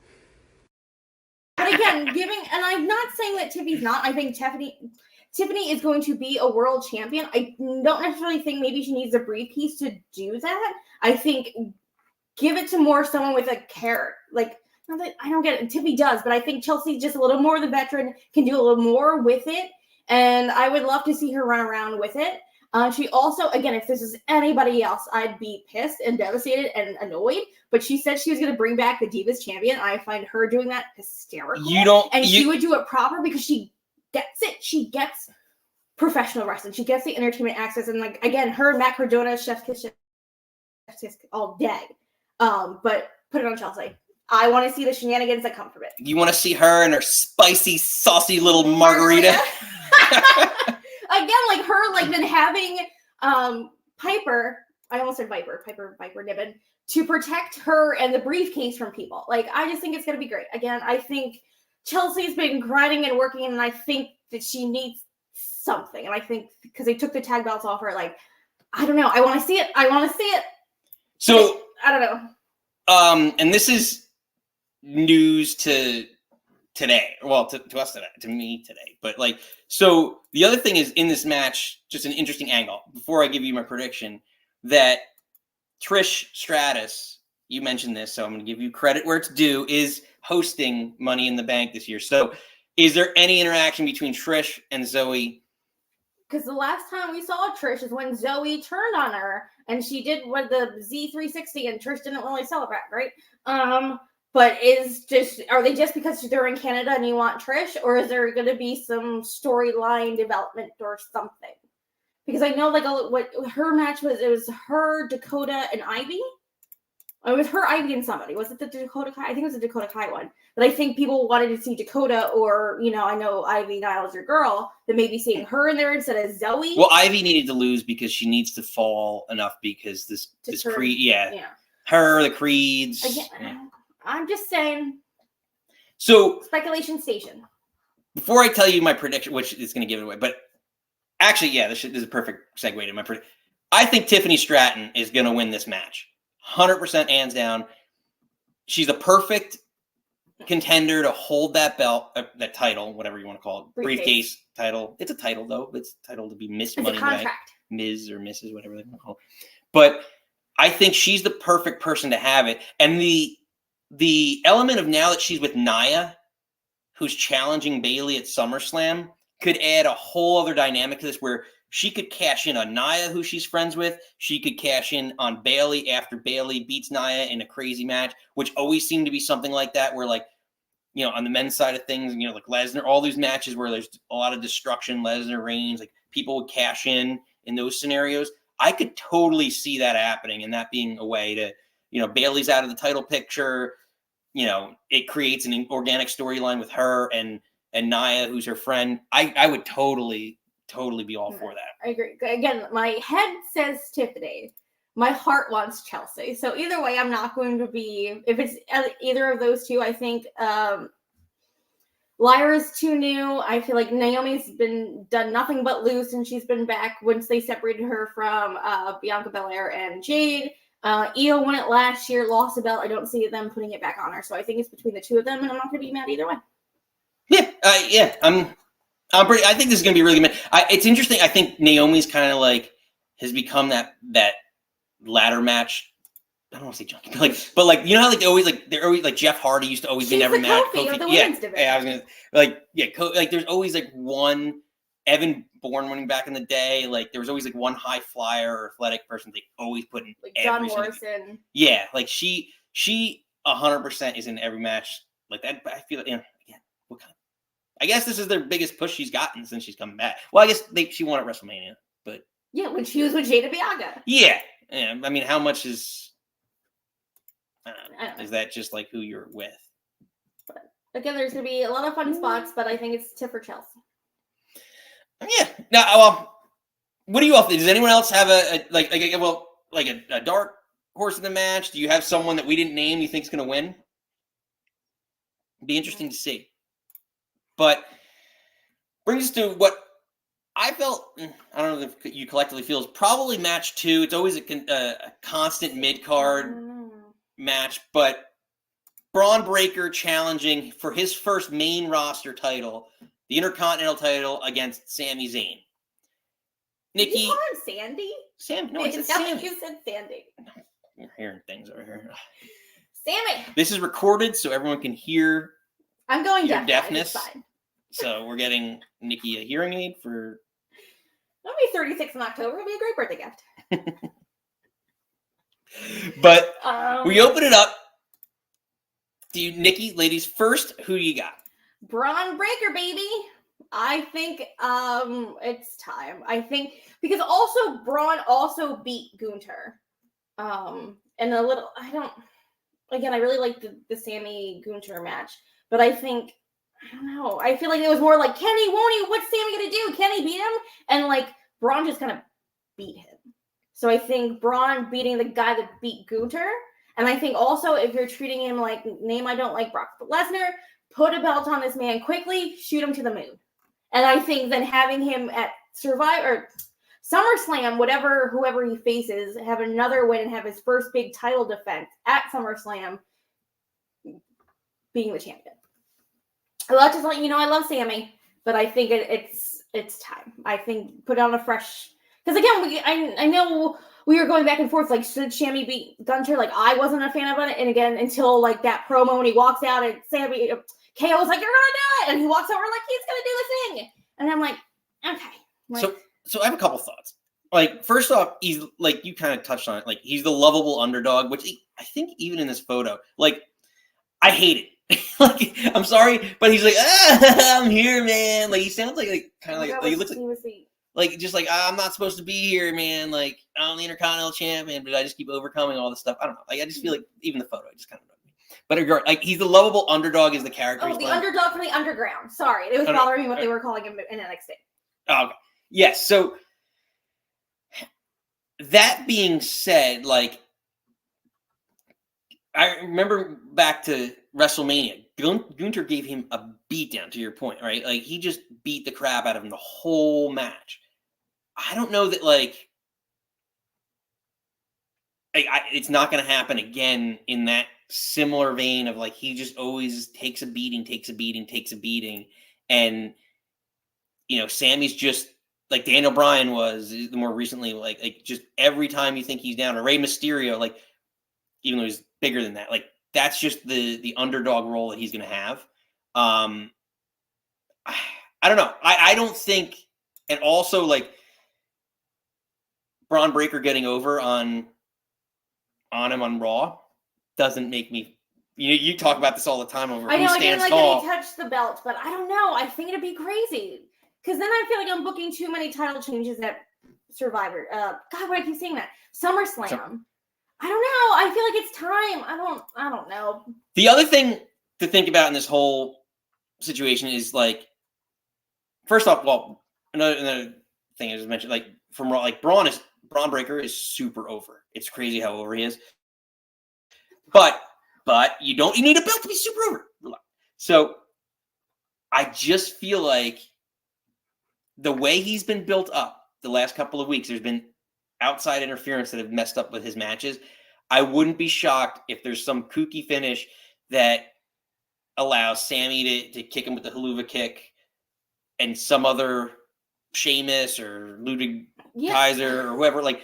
Speaker 2: But again, and I'm not saying that Tiffany's not. I think Tiffany is going to be a world champion. I don't necessarily think maybe she needs a briefcase to do that. I think give it to more someone with a character. Like, not that I don't get it. Tiffany does, but I think Chelsea's just a little more the veteran, can do a little more with it. And I would love to see her run around with it. She also, again, if this is anybody else, I'd be pissed and devastated and annoyed. But she said she was going to bring back the Divas champion. I find her doing that hysterical. She would do it proper because she gets it. She gets professional wrestling. She gets the entertainment access. And, like, again, her and Matt Cardona, chef's kiss all day. But put it on Chelsea. I want to see the shenanigans that come from it.
Speaker 1: You want to see her and her spicy, saucy little margarita?
Speaker 2: Again, like her, like then having Piper, I almost said Piper Niven, to protect her and the briefcase from people. Like, I just think it's going to be great. Again, I think Chelsea's been grinding and working, and I think that she needs something. And I think because they took the tag belts off her, like, I don't know. I want to see it.
Speaker 1: So,
Speaker 2: I don't know.
Speaker 1: And this is news to today. Well, to us today, to me today. But, like, so the other thing is in this match, just an interesting angle, before I give you my prediction, that Trish Stratus, you mentioned this, so I'm going to give you credit where it's due, is hosting Money in the Bank this year. So is there any interaction between Trish and Zoe?
Speaker 2: Because the last time we saw Trish is when Zoe turned on her, and she did with the Z360, and Trish didn't really celebrate, right? But are they just because they're in Canada and you want Trish, or is there going to be some storyline development or something? Because I know, like, what her match was, it was her, Dakota, and Ivy. It was her, Ivy, and somebody. Was it the Dakota Kai? I think it was the Dakota Kai one. But I think people wanted to see Dakota, or, you know, I know Ivy Niles, your girl, that maybe seeing her in there instead of Zoe.
Speaker 1: Well, Ivy needed to lose because she needs to fall enough because this Creed, her, the Creeds.
Speaker 2: Again,
Speaker 1: yeah.
Speaker 2: I'm just saying.
Speaker 1: So
Speaker 2: speculation station.
Speaker 1: Before I tell you my prediction, which is going to give it away, but actually, yeah, this is a perfect segue to my prediction. I think Tiffany Stratton is going to win this match. 100% hands down. She's a perfect contender to hold that belt, that title, whatever you want to call it, briefcase title. It's a title, though. It's a title to be Miss Money in the Bank, Ms. or Mrs., whatever they want to call it. But I think she's the perfect person to have it. And the element of now that she's with Nia, who's challenging Bayley at SummerSlam, could add a whole other dynamic to this where she could cash in on Nia, who she's friends with. She could cash in on Bayley after Bayley beats Nia in a crazy match, which always seemed to be something like that where, like, you know, on the men's side of things, you know, like Lesnar, all these matches where there's a lot of destruction, Lesnar, Reigns, like people would cash in those scenarios. I could totally see that happening and that being a way to, you know, Bayley's out of the title picture. You know, it creates an organic storyline with her and Nia, who's her friend. I would totally be all for that.
Speaker 2: I agree. Again, my head says Tiffany. My heart wants Chelsea. So either way, I'm not going to be, if it's either of those two, I think Lyra's too new. I feel like Naomi's done nothing but lose since she's been back once they separated her from Bianca Belair and Jade. Io won it last year, lost the belt. I don't see them putting it back on her. So I think it's between the two of them, and I'm not going to be mad either way.
Speaker 1: I'm pretty. I think this is going to be really good. It's interesting. I think Naomi's kind of like has become that ladder match. I don't want to say junkie, but like you know how like they're always like Jeff Hardy used to always be in every match.
Speaker 2: Kofi of the women's division.
Speaker 1: I was gonna like there's always like one Evan Bourne winning back in the day. Like there was always like one high flyer or athletic person they always put in
Speaker 2: like John Morrison.
Speaker 1: Yeah, like she 100% is in every match like that. But I feel like I guess this is their biggest push she's gotten since she's come back. Well, I guess she won at WrestleMania, but
Speaker 2: yeah, when she was with Jada Bianca.
Speaker 1: Yeah. I mean, how much is? I don't know. Is that just like who you're with?
Speaker 2: But again, there's going to be a lot of fun spots, but I think it's tip for Chelsea.
Speaker 1: Yeah. Now, what do you all think? Does anyone else have a dark horse in the match? Do you have someone that we didn't name you think is going to win? Be interesting to see. But brings us to what I felt. I don't know if you collectively feel is probably match 2. It's always a constant mid card match, but Bron Breakker challenging for his first main roster title, the Intercontinental title against Sami Zayn. Nikki,
Speaker 2: did you call him Sandy?
Speaker 1: Sam, no, it's
Speaker 2: Sammy.
Speaker 1: Sammy.
Speaker 2: You said Sandy.
Speaker 1: You're hearing things over here.
Speaker 2: Sammy.
Speaker 1: This is recorded so everyone can hear
Speaker 2: I'm going
Speaker 1: your
Speaker 2: deaf.
Speaker 1: deafness.
Speaker 2: It's fine.
Speaker 1: So we're getting Nikki a hearing aid for.
Speaker 2: I'll be 36 in October. It'll be a great birthday gift.
Speaker 1: But we open it up. Do you, Nikki, ladies first? Who do you got?
Speaker 2: Bron Breakker, baby. I think it's time. I think because also Braun also beat Gunther. And a little I really like the Sammy Gunther match, but I think I don't know. I feel like it was more like Kenny, won't he? What's Sammy gonna do? Can he beat him? And like Braun just kind of beat him. So I think Braun beating the guy that beat Gunther. And I think also if you're treating him like name I don't like Brock Lesnar, put a belt on this man quickly, shoot him to the moon. And I think then having him at Survivor, SummerSlam, whoever he faces, have another win and have his first big title defense at SummerSlam, being the champion. I love Sammy, but I think it's time. I think put on a fresh, because again, I know we were going back and forth, like, should Sammy beat Gunther? Like, I wasn't a fan of it, and again, until like that promo when he walks out and Sammy, KO was like, you're gonna do it, and he walks over like he's gonna do the thing, and I'm like, okay. Like,
Speaker 1: so I have a couple thoughts. Like, first off, he's like, you kind of touched on it. Like, he's the lovable underdog, which I think even in this photo, like, I hate it. Like, I'm sorry, but he's like, I'm here, man. Like, he sounds like kind of like he looks like just like I'm not supposed to be here, man. Like, I'm the Intercontinental Champion, but I just keep overcoming all this stuff. I don't know. Like, I just feel like even the photo, I just kind of. But like, he's the lovable underdog is the character.
Speaker 2: Oh, the underdog from the underground. Sorry, it was bothering me what they were calling him in NXT.
Speaker 1: Oh, okay. Yes. So that being said, like, I remember back to WrestleMania, Gunther gave him a beatdown. To your point, right? Like, he just beat the crap out of him the whole match. I don't know that it's not going to happen again in that similar vein of like he just always takes a beating, and Sammy's just like Daniel Bryan was more recently, like just every time you think he's down, or Rey Mysterio, like even though he's bigger than that, like that's just the underdog role that he's going to have. I don't know. I don't think, and also like Bron Breakker getting over on him on Raw doesn't make me. You talk about this all the time over.
Speaker 2: I know,
Speaker 1: who
Speaker 2: again,
Speaker 1: stands
Speaker 2: like
Speaker 1: tall.
Speaker 2: he touched the belt, but I don't know. I think it'd be crazy because then I feel like I'm booking too many title changes at Survivor. God, why do I keep saying that? SummerSlam. I don't know. I feel like it's time. I don't know.
Speaker 1: The other thing to think about in this whole situation is like, first off, well, another thing I just mentioned, like from Raw, like Bron Breakker is super over. It's crazy how over he is. But you need a belt to be super over. So I just feel like the way he's been built up the last couple of weeks, there's been outside interference that have messed up with his matches. I wouldn't be shocked if there's some kooky finish that allows Sammy to kick him with the haluva kick and some other Sheamus or Ludwig Kaiser or whoever like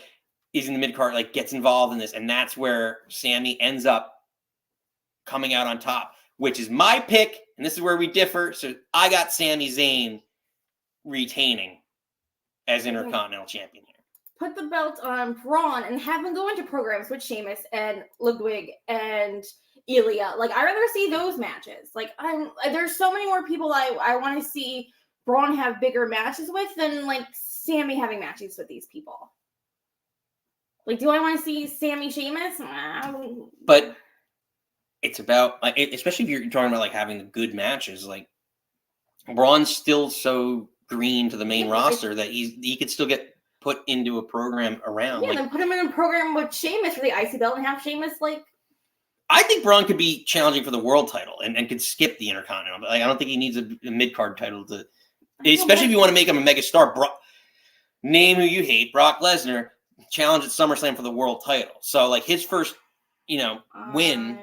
Speaker 1: is in the mid card, like gets involved in this. And that's where Sammy ends up coming out on top, which is my pick. And this is where we differ. So I got Sami Zayn retaining as Intercontinental Champion here.
Speaker 2: Put the belt on Braun and have him go into programs with Sheamus and Ludwig and Ilya. Like, I'd rather see those matches. Like, there's so many more people I want to see Braun have bigger matches with than, like, Sammy having matches with these people. Like, do I want to see Sammy Sheamus?
Speaker 1: But it's about, like, especially if you're talking about, like, having good matches, like, Braun's still so green to the main roster that he could still get put into a program around.
Speaker 2: Yeah, then put him in a program with Sheamus for the IC belt and have Sheamus like.
Speaker 1: I think Braun could be challenging for the world title and could skip the Intercontinental. But I don't think he needs a mid-card title to, especially if you want to make him a mega star. Name who you hate, Brock Lesnar, challenge at SummerSlam for the world title. So like his first, win.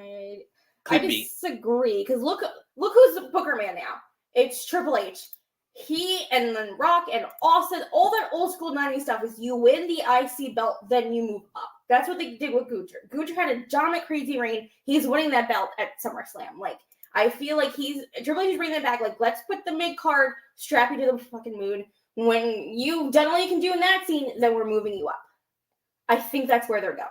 Speaker 2: I disagree because look who's the Booker man now. It's Triple H. He and then Rock and Austin, all that old school 90s stuff is you win the IC belt, then you move up. That's what they did with Gunther. Gunther had a giant crazy reign. He's winning that belt at SummerSlam. Like, I feel like Triple H is bringing that back. Like, let's put the mid card, strap you to the fucking moon. When you've done all you can do in that scene, then we're moving you up. I think that's where they're going.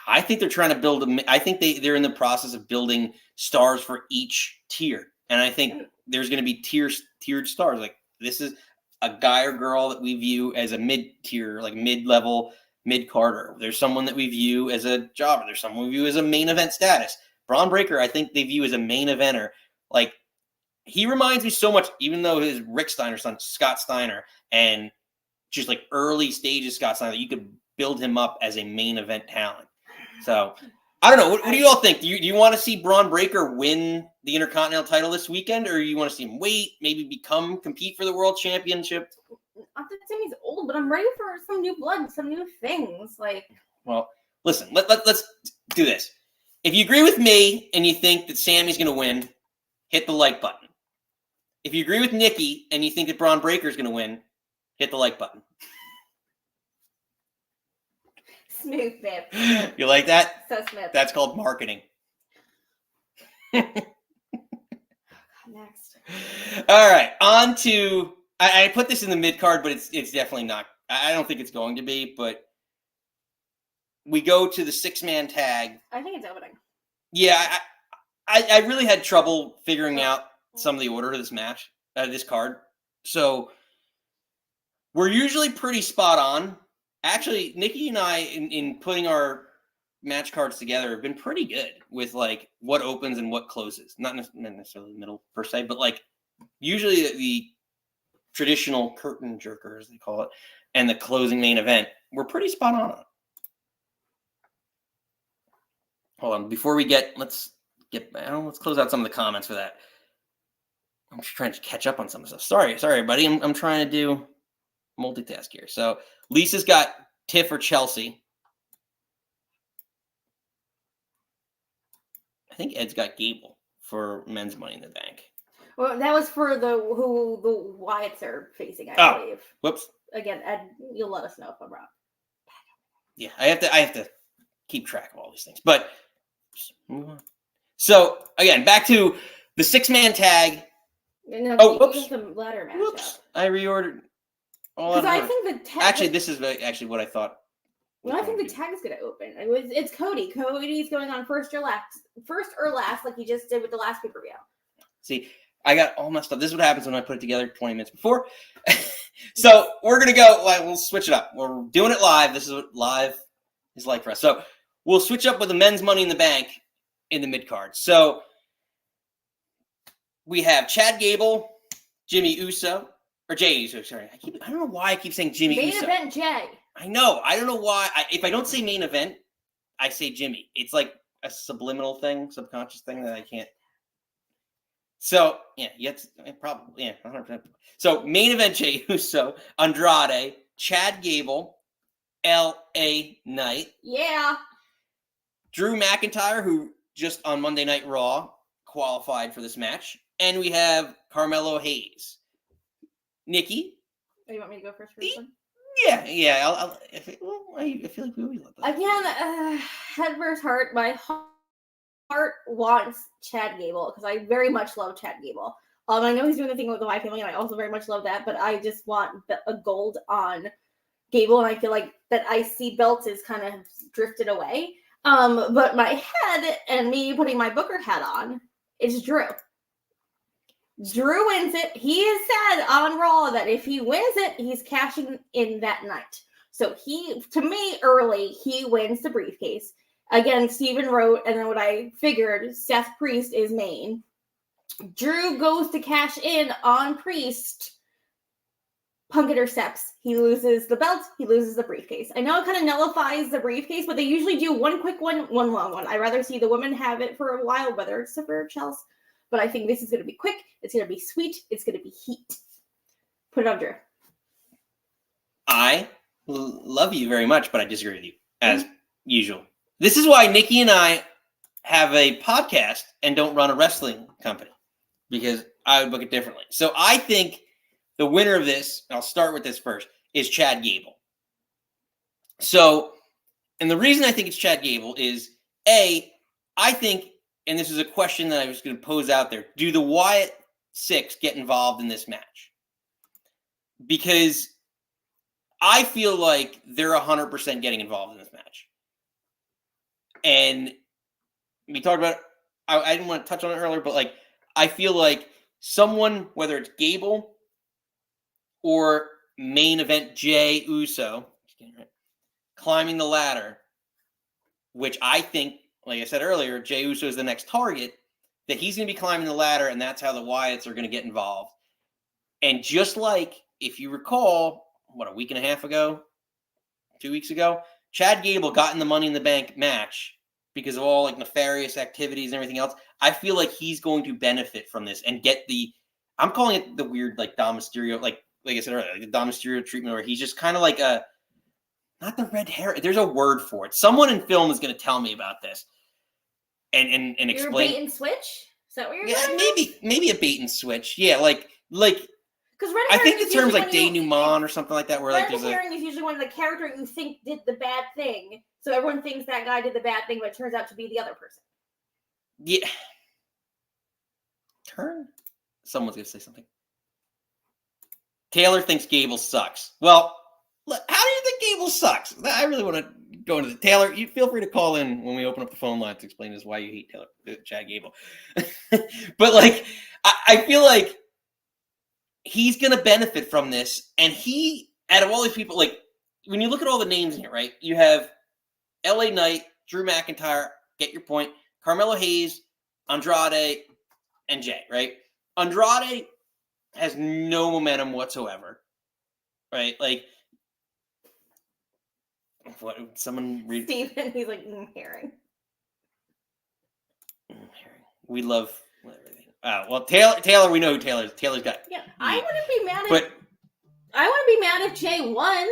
Speaker 1: I think they're trying to build I think they're in the process of building stars for each tier. And I think there's going to be tiered stars. Like, this is a guy or girl that we view as a mid-tier, like mid-level, mid-carder. There's someone that we view as a jobber. There's someone we view as a main event status. Bron Breakker, I think they view as a main eventer. Like, he reminds me so much, even though his Rick Steiner's son, Scott Steiner, and just like early stages Scott Steiner, that you could build him up as a main event talent. So, I don't know. What do you all think? Do you want to see Bron Breakker win the Intercontinental title this weekend, or you want to see him wait, maybe compete for the World Championship?
Speaker 2: Not that Sammy's old, but I'm ready for some new blood, some new things. Like,
Speaker 1: well, listen, let's do this. If you agree with me and you think that Sammy's going to win, hit the like button. If you agree with Nikki and you think that Bron Breakker is going to win, hit the like button.
Speaker 2: Smooth, babe.
Speaker 1: You like that?
Speaker 2: So smooth.
Speaker 1: That's called marketing.
Speaker 2: Next.
Speaker 1: All right, on to I put this in the mid card, but it's definitely not. I don't think it's going to be, but we go to the 6-man tag.
Speaker 2: I think it's opening.
Speaker 1: Yeah, I really had trouble figuring out some of the order of this match, this card. So we're usually pretty spot on. Actually, Nikki and I, in putting our match cards together, have been pretty good with like what opens and what closes. Not necessarily the middle per se, but like usually the traditional curtain jerker, as they call it, and the closing main event, we're pretty spot on it. Hold on, before we let's close out some of the comments for that. I'm just trying to catch up on some of the stuff. Sorry, buddy. I'm trying to do multitask here. So Lisa's got Tiff or Chelsea. I think Ed's got Gable for men's Money in the Bank.
Speaker 2: Well, that was for who the Wyatts are facing, I believe.
Speaker 1: Whoops.
Speaker 2: Again, Ed, you'll let us know if I'm wrong.
Speaker 1: Yeah, I have to keep track of all these things. But move on. So again, back to the 6-man tag.
Speaker 2: No, whoops. The ladder match.
Speaker 1: Whoops. I reordered.
Speaker 2: Because I think the tag.
Speaker 1: Actually, this is actually what I thought.
Speaker 2: Well, I think the tag is going to open. It's Cody. Cody's going on first or last, like he just did with the last pay-per-view.
Speaker 1: See, I got all messed up. This is what happens when I put it together 20 minutes before. So we're going to go. We'll switch it up. We're doing it live. This is what live is like for us. So we'll switch up with the men's Money in the Bank in the mid-card. So we have Chad Gable, Jimmy Uso, or Jay Uso, sorry. I don't know why I keep saying Jimmy Uso.
Speaker 2: Main event Jay.
Speaker 1: I know. I don't know why. If I don't say main event, I say Jimmy. It's like a subliminal thing, subconscious thing that I can't. So, yeah, probably, yeah, 100%. So, main event Jay Uso, Andrade, Chad Gable, L.A. Knight.
Speaker 2: Yeah.
Speaker 1: Drew McIntyre, who just on Monday Night Raw qualified for this match. And we have Carmelo Hayes. Nikki?
Speaker 2: Oh, you want me to go first for this one?
Speaker 1: Yeah. I feel like we always love that.
Speaker 2: Again, head versus heart. My heart wants Chad Gable because I very much love Chad Gable. I know he's doing the thing with the My Family, and I also very much love that. But I just want a gold on Gable, and I feel like that IC belt is kind of drifted away. But my head and me putting my Booker hat on is Drew. Drew wins it. He has said on Raw that if he wins it, he's cashing in that night. So to me, early, he wins the briefcase. Again, Steven wrote, and then what I figured, Seth Priest is main. Drew goes to cash in on Priest Punk intercepts. He loses the belt. He loses the briefcase. I know it kind of nullifies the briefcase, but they usually do one quick one, one long one. I'd rather see the women have it for a while, whether it's for Chelsea. But I think this is going to be quick. It's going to be sweet. It's going to be heat. Put it on, Drew.
Speaker 1: I love you very much, but I disagree with you, as usual. This is why Nikki and I have a podcast and don't run a wrestling company, because I would book it differently. So I think the winner of this, and I'll start with this first, is Chad Gable. So, and the reason I think it's Chad Gable is, A, I think, and this is a question that I was going to pose out there, do the Wyatt Six get involved in this match? Because I feel like they're 100% getting involved in this match. And we talked about, I didn't want to touch on it earlier, but like, I feel like someone, whether it's Gable or main event Jey Uso, climbing the ladder, which I think, like I said earlier, Jey Uso is the next target, that he's going to be climbing the ladder, and that's how the Wyatts are going to get involved. And just like, if you recall, a week and a half ago, 2 weeks ago, Chad Gable got in the Money in the Bank match because of all like nefarious activities and everything else. I feel like he's going to benefit from this and get the, I'm calling it the weird like Dom Mysterio, like I said earlier, like the Dom Mysterio treatment, where he's just kind of like a, not the red hair. There's a word for it. Someone in film is going to tell me about this and explain.
Speaker 2: Bait and switch? Is that what you're
Speaker 1: Yeah,
Speaker 2: doing?
Speaker 1: maybe a bait and switch. Yeah, like.
Speaker 2: Because red
Speaker 1: I think
Speaker 2: herring
Speaker 1: the term's like denouement or something like that, where like
Speaker 2: red
Speaker 1: there's a
Speaker 2: herring is usually when the character you think did the bad thing, so everyone thinks that guy did the bad thing, but it turns out to be the other person.
Speaker 1: yeah. Turn. Someone's gonna say something. Taylor thinks Gable sucks. Well, how do you think Gable sucks? I really want to go into the Taylor. You feel free to call in when we open up the phone line to explain this why you hate Chad Gable. But like, I feel like he's going to benefit from this. And he, out of all these people, like, when you look at all the names in here, right? You have LA Knight, Drew McIntyre, get your point, Carmelo Hayes, Andrade, and Jay, right? Andrade has no momentum whatsoever, right? Like, what? Someone read?
Speaker 2: Steven, he's like, herring.
Speaker 1: We love everything. Well, Taylor, we know who Taylor is. Taylor's got.
Speaker 2: Yeah, I wouldn't be mad if.
Speaker 1: But
Speaker 2: I wouldn't be mad if Jay won.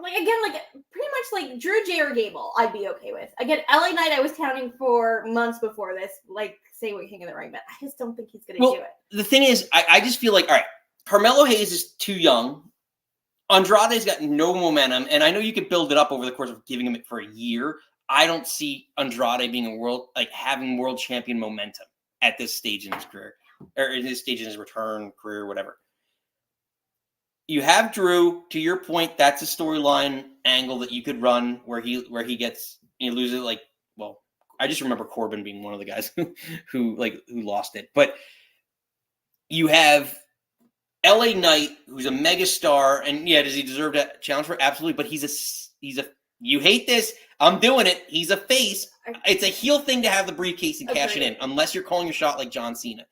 Speaker 2: Like again, like pretty much like Drew, Jay, or Gable, I'd be okay with. Again, LA Knight, I was counting for months before this. Like, say what King of the Ring, but I just don't think he's gonna do it.
Speaker 1: The thing is, I just feel like, all right, Carmelo Hayes is too young. Andrade's got no momentum, and I know you could build it up over the course of giving him it for a year. I don't see Andrade being having world champion momentum at this stage in his career, or in this stage in his return career, whatever. You have Drew. To your point, that's a storyline angle that you could run where he loses it. Like, well, I just remember Corbin being one of the guys who lost it. But you have LA Knight, who's a megastar, and yeah, does he deserve to challenge for? Absolutely. But he's a. You hate this. I'm doing it. He's a face. It's a heel thing to have the briefcase and cash it in, unless you're calling your shot like John Cena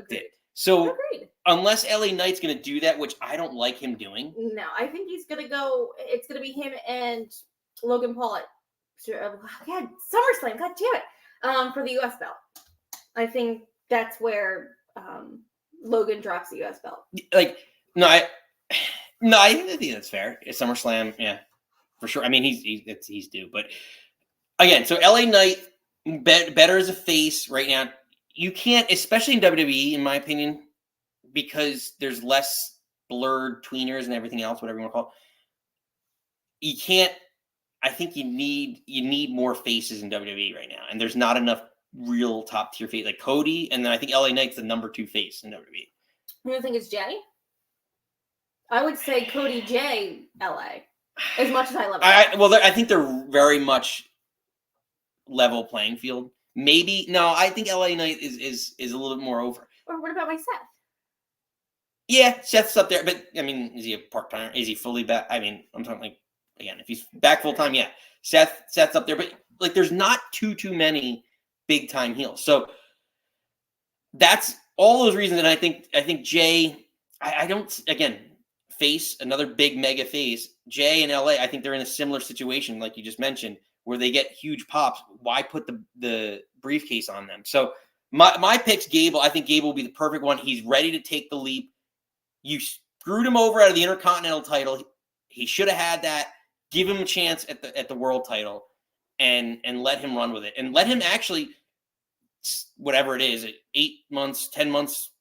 Speaker 1: did. So unless LA Knight's going to do that, which I don't like him doing.
Speaker 2: No, I think he's going to go. It's going to be him and Logan Paul at SummerSlam. God damn it! For the U.S. belt. I think that's where Logan drops the U.S. belt.
Speaker 1: Like, I think that's fair. It's SummerSlam, yeah, for sure. I mean, he's due, but again, so LA Knight better as a face right now. You can't, especially in WWE, in my opinion, because there's less blurred tweeners and everything else, whatever you want to call it. You can't. I think you need more faces in WWE right now, and there's not enough real top tier face like Cody, and then I think LA Knight's the number 2 face in WWE.
Speaker 2: You don't think it's Jay? I would say Cody, Jay, LA. As much as I love it.
Speaker 1: I think they're very much level playing field. Maybe I think LA Knight is a little bit more over.
Speaker 2: Or what about my Seth?
Speaker 1: Yeah, Seth's up there, but I mean, is he a part-timer? Is he fully back? I mean, I'm talking like, again, if he's back full time, yeah. Seth's up there, but like there's not too many big time heels. So that's all those reasons, and I think Jay, I don't, again, face, another big mega face, Jay in LA, I think they're in a similar situation, like you just mentioned, where they get huge pops. Why put the briefcase on them? So my pick's Gable. I think Gable will be the perfect one. He's ready to take the leap. You screwed him over out of the Intercontinental title. He should have had that. Give him a chance at the world title and let him run with it. And let him actually, whatever it is, 8 months, 10 months,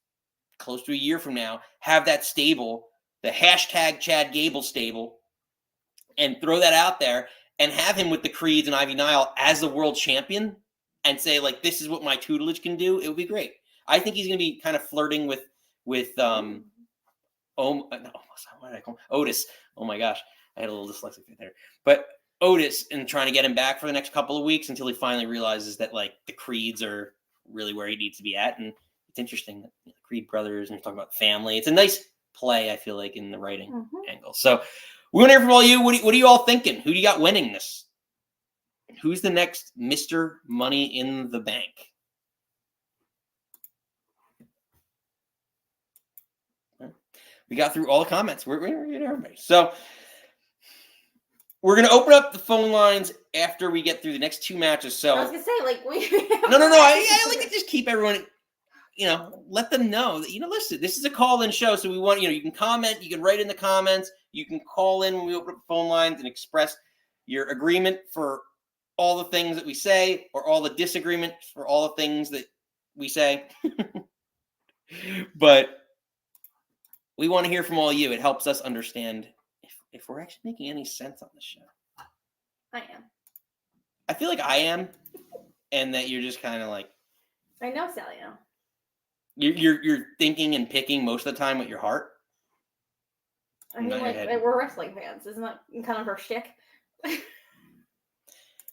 Speaker 1: close to a year from now, have that stable, the hashtag Chad Gable stable, and throw that out there and have him with the Creeds and Ivy Nile as the world champion and say, like, this is what my tutelage can do. It would be great. I think he's going to be kind of flirting with Otis. Oh my gosh. I had a little dyslexic there. But Otis, and trying to get him back for the next couple of weeks until he finally realizes that, like, the Creeds are really where he needs to be at. And it's interesting that the Creed brothers, and we're talking about family. It's a nice play, I feel like, in the writing angle. So we want to hear from all you. What are you all thinking? Who do you got winning this? Who's the next Mr. Money in the Bank? We got through all the comments. We're getting everybody. So we're going to open up the phone lines after we get through the next 2 matches. So
Speaker 2: I was going to say, like,
Speaker 1: No. I like to just keep everyone, let them know that, listen, this is a call-in show. So we want, you can comment, you can write in the comments, you can call in when we open up the phone lines and express your agreement for all the things that we say, or all the disagreement for all the things that we say. But we want to hear from all you. It helps us understand if we're actually making any sense on this show.
Speaker 2: I am.
Speaker 1: I feel like I am, and that you're just kind of like.
Speaker 2: I know, Sally. Now.
Speaker 1: You're thinking and picking most of the time with your heart.
Speaker 2: I mean, like we're wrestling fans. Isn't that kind of her shtick?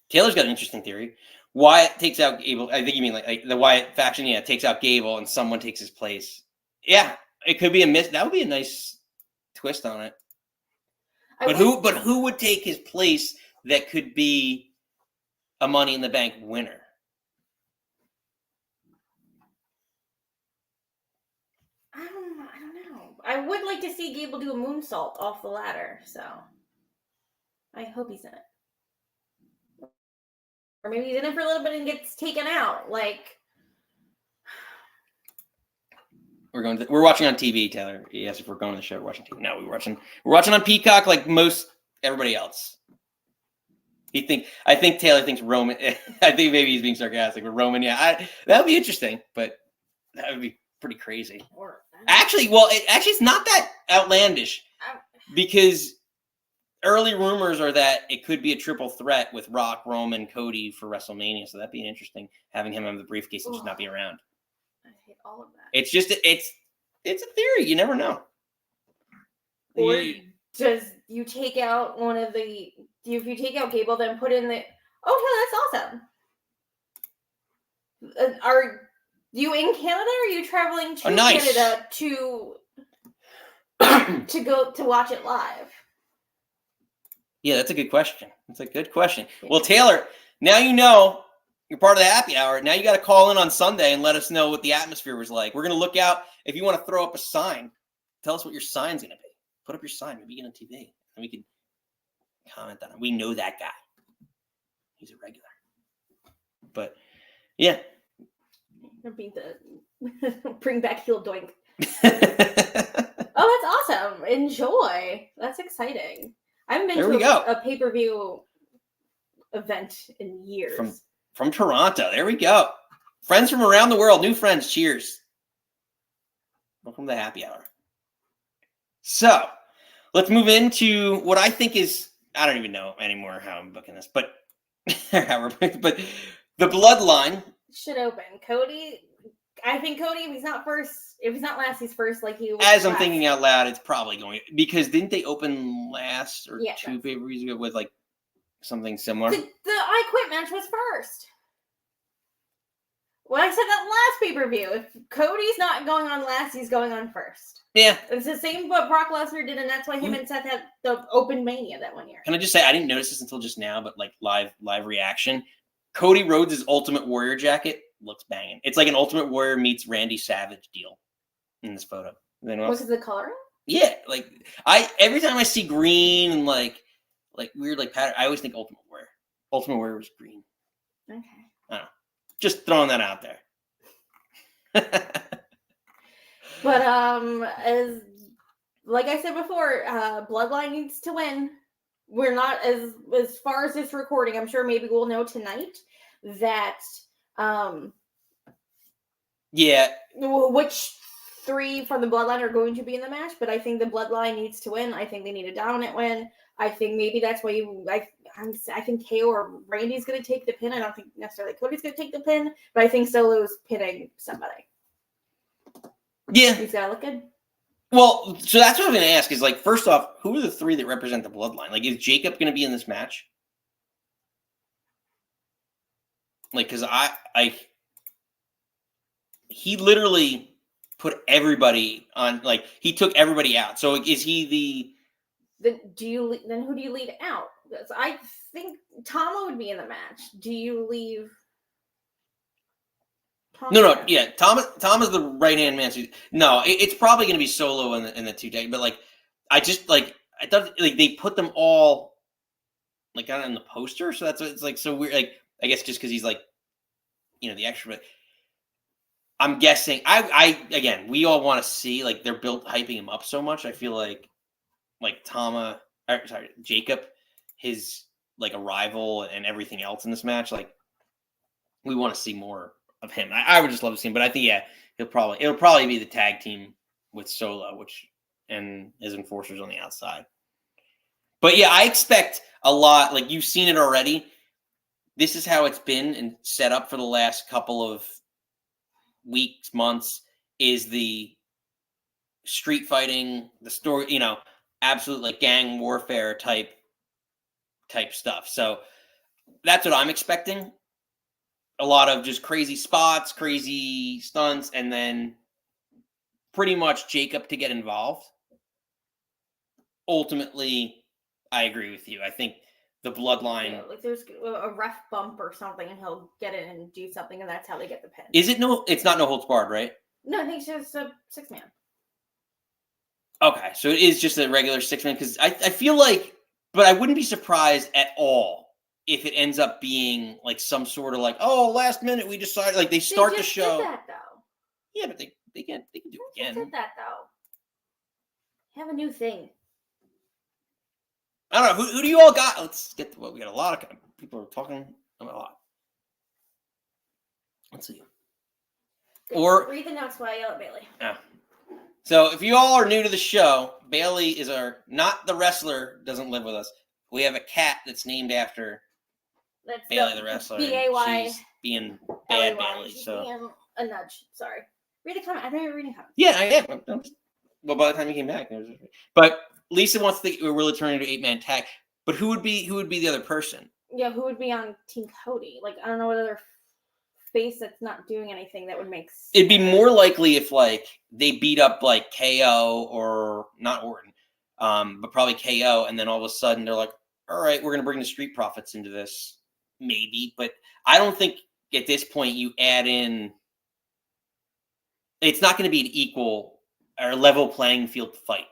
Speaker 1: Taylor's got an interesting theory. Wyatt takes out Gable. I think you mean like the Wyatt faction. Yeah, takes out Gable and someone takes his place. Yeah, it could be a miss. That would be a nice twist on it. But who would take his place that could be a Money in the Bank winner?
Speaker 2: I don't know. I would like to see Gable do a moonsault off the ladder, so I hope he's in it. Or maybe he's in it for a little bit and gets taken out. Like,
Speaker 1: we're watching on TV, Taylor. Yes, if we're going to the show, we're watching TV. No, we're watching on Peacock like most everybody else. I think Taylor thinks Roman. I think maybe he's being sarcastic, but Roman, yeah, that would be interesting, but that would be pretty crazy. Actually, it's not that outlandish, because early rumors are that it could be a triple threat with Rock, Roman, Cody for WrestleMania. So that'd be interesting, having him have the briefcase and just not be around.
Speaker 2: I hate all of that.
Speaker 1: It's just it's a theory. You never know.
Speaker 2: Or does you take out one of the? If you take out Gable, then put in the? Oh, that's awesome. Are you in Canada? Or are you traveling to Canada to go to watch it live?
Speaker 1: Yeah, that's a good question. Well, Taylor, now you know you're part of the happy hour. Now you got to call in on Sunday and let us know what the atmosphere was like. We're going to look out. If you want to throw up a sign, tell us what your sign's going to be. Put up your sign. Maybe get on TV. And we can comment on it. We know that guy. He's a regular. But, yeah.
Speaker 2: Bring back heel doink. Oh, that's awesome. Enjoy. That's exciting. I haven't been to a pay-per-view event in years.
Speaker 1: From Toronto. There we go. Friends from around the world. New friends. Cheers. Welcome to the happy hour. So, let's move into what I think is, I don't even know anymore how I'm booking this, but the Bloodline
Speaker 2: should open. Cody, I think Cody, if he's not last, he's first. Like he was.
Speaker 1: As I'm thinking out loud, it's probably going, because didn't they open last or 2 pay-per-views ago with like something similar?
Speaker 2: The I Quit match was first. Well, I said that last pay-per-view. If Cody's not going on last, he's going on first.
Speaker 1: Yeah.
Speaker 2: It's the same what Brock Lesnar did, and that's why him and Seth had the open Mania that 1 year.
Speaker 1: Can I just say, I didn't notice this until just now, but like live reaction. Cody Rhodes' Ultimate Warrior jacket looks banging. It's like an Ultimate Warrior meets Randy Savage deal in this photo.
Speaker 2: Was it the coloring?
Speaker 1: Yeah, like every time I see green and like weird like pattern, I always think Ultimate Warrior. Ultimate Warrior was green.
Speaker 2: Okay.
Speaker 1: I don't know. Just throwing that out there.
Speaker 2: But as like I said before, Bloodline needs to win. We're not as far as this recording. I'm sure maybe we'll know tonight that
Speaker 1: yeah,
Speaker 2: which 3 from the Bloodline are going to be in the match. But I think the Bloodline needs to win. I think they need a dominant win. I think maybe that's why I think KO or Randy's going to take the pin. I don't think necessarily Cody's going to take the pin, but I think Solo's pinning somebody.
Speaker 1: Yeah.
Speaker 2: He's got to look good.
Speaker 1: Well, so that's what I'm going to ask is, like, first off, who are the 3 that represent the Bloodline? Like, is Jacob going to be in this match? Like, because he literally put everybody on, like, he took everybody out. So is he
Speaker 2: then who do you leave out? I think Tama would be in the match. Do you leave?
Speaker 1: No, yeah. Tom is the right hand man. No, it's probably going to be Solo in the 2 tag. But like, I thought like they put them all like on the poster, so that's what it's like so weird. Like, I guess just because he's like, the extra. But I'm guessing. Again, we all want to see, like, they're hyping him up so much. I feel like Jacob, his like arrival and everything else in this match, like, we want to see more of him. I would just love to see him, but I think it'll probably be the tag team with Solo, and his enforcers on the outside. But yeah, I expect a lot. Like, you've seen it already. This is how it's been and set up for the last couple of weeks, months. Is the street fighting, the story, absolute like gang warfare type stuff. So that's what I'm expecting. A lot of just crazy spots, crazy stunts, and then pretty much Jacob to get involved. Ultimately, I agree with you. I think the Bloodline...
Speaker 2: Yeah, like there's a ref bump or something, and he'll get in and do something, and that's how they get the pin.
Speaker 1: Is it it's not no holds barred, right?
Speaker 2: No, I think it's just a 6-man.
Speaker 1: Okay, so it is just a regular 6-man, because I feel like... But I wouldn't be surprised at all if it ends up being like some sort of like, oh, last minute we decided, like they start the show.
Speaker 2: Did that though.
Speaker 1: Yeah, but they can do it again.
Speaker 2: Did that though. Have a new thing.
Speaker 1: I don't know. Who do you all got? Let's get to what we got. A lot of people are talking about a lot. Let's see. Or
Speaker 2: read the notes while I yell at Bailey.
Speaker 1: Yeah. So if you all are new to the show, Bailey is not the wrestler, doesn't live with us. We have a cat that's named after Bailey the wrestler.
Speaker 2: B-A-Y.
Speaker 1: She's being bad
Speaker 2: L-A-Y.
Speaker 1: Bailey.
Speaker 2: She's
Speaker 1: So
Speaker 2: being a nudge. Sorry. Read the comment. I know you're reading comments.
Speaker 1: yeah, I am. Well, by the time you came back, but Lisa wants to think we're really turning into 8-man tag. But who would be the other person?
Speaker 2: Yeah, who would be on Team Cody? Like, I don't know what other face that's not doing anything that would make sense.
Speaker 1: It'd be more likely if like they beat up like KO or not Orton, but probably KO, and then all of a sudden they're like, all right, we're gonna bring the Street Profits into this, maybe. But I don't think at this point you add in. It's not going to be an equal or level playing field fight,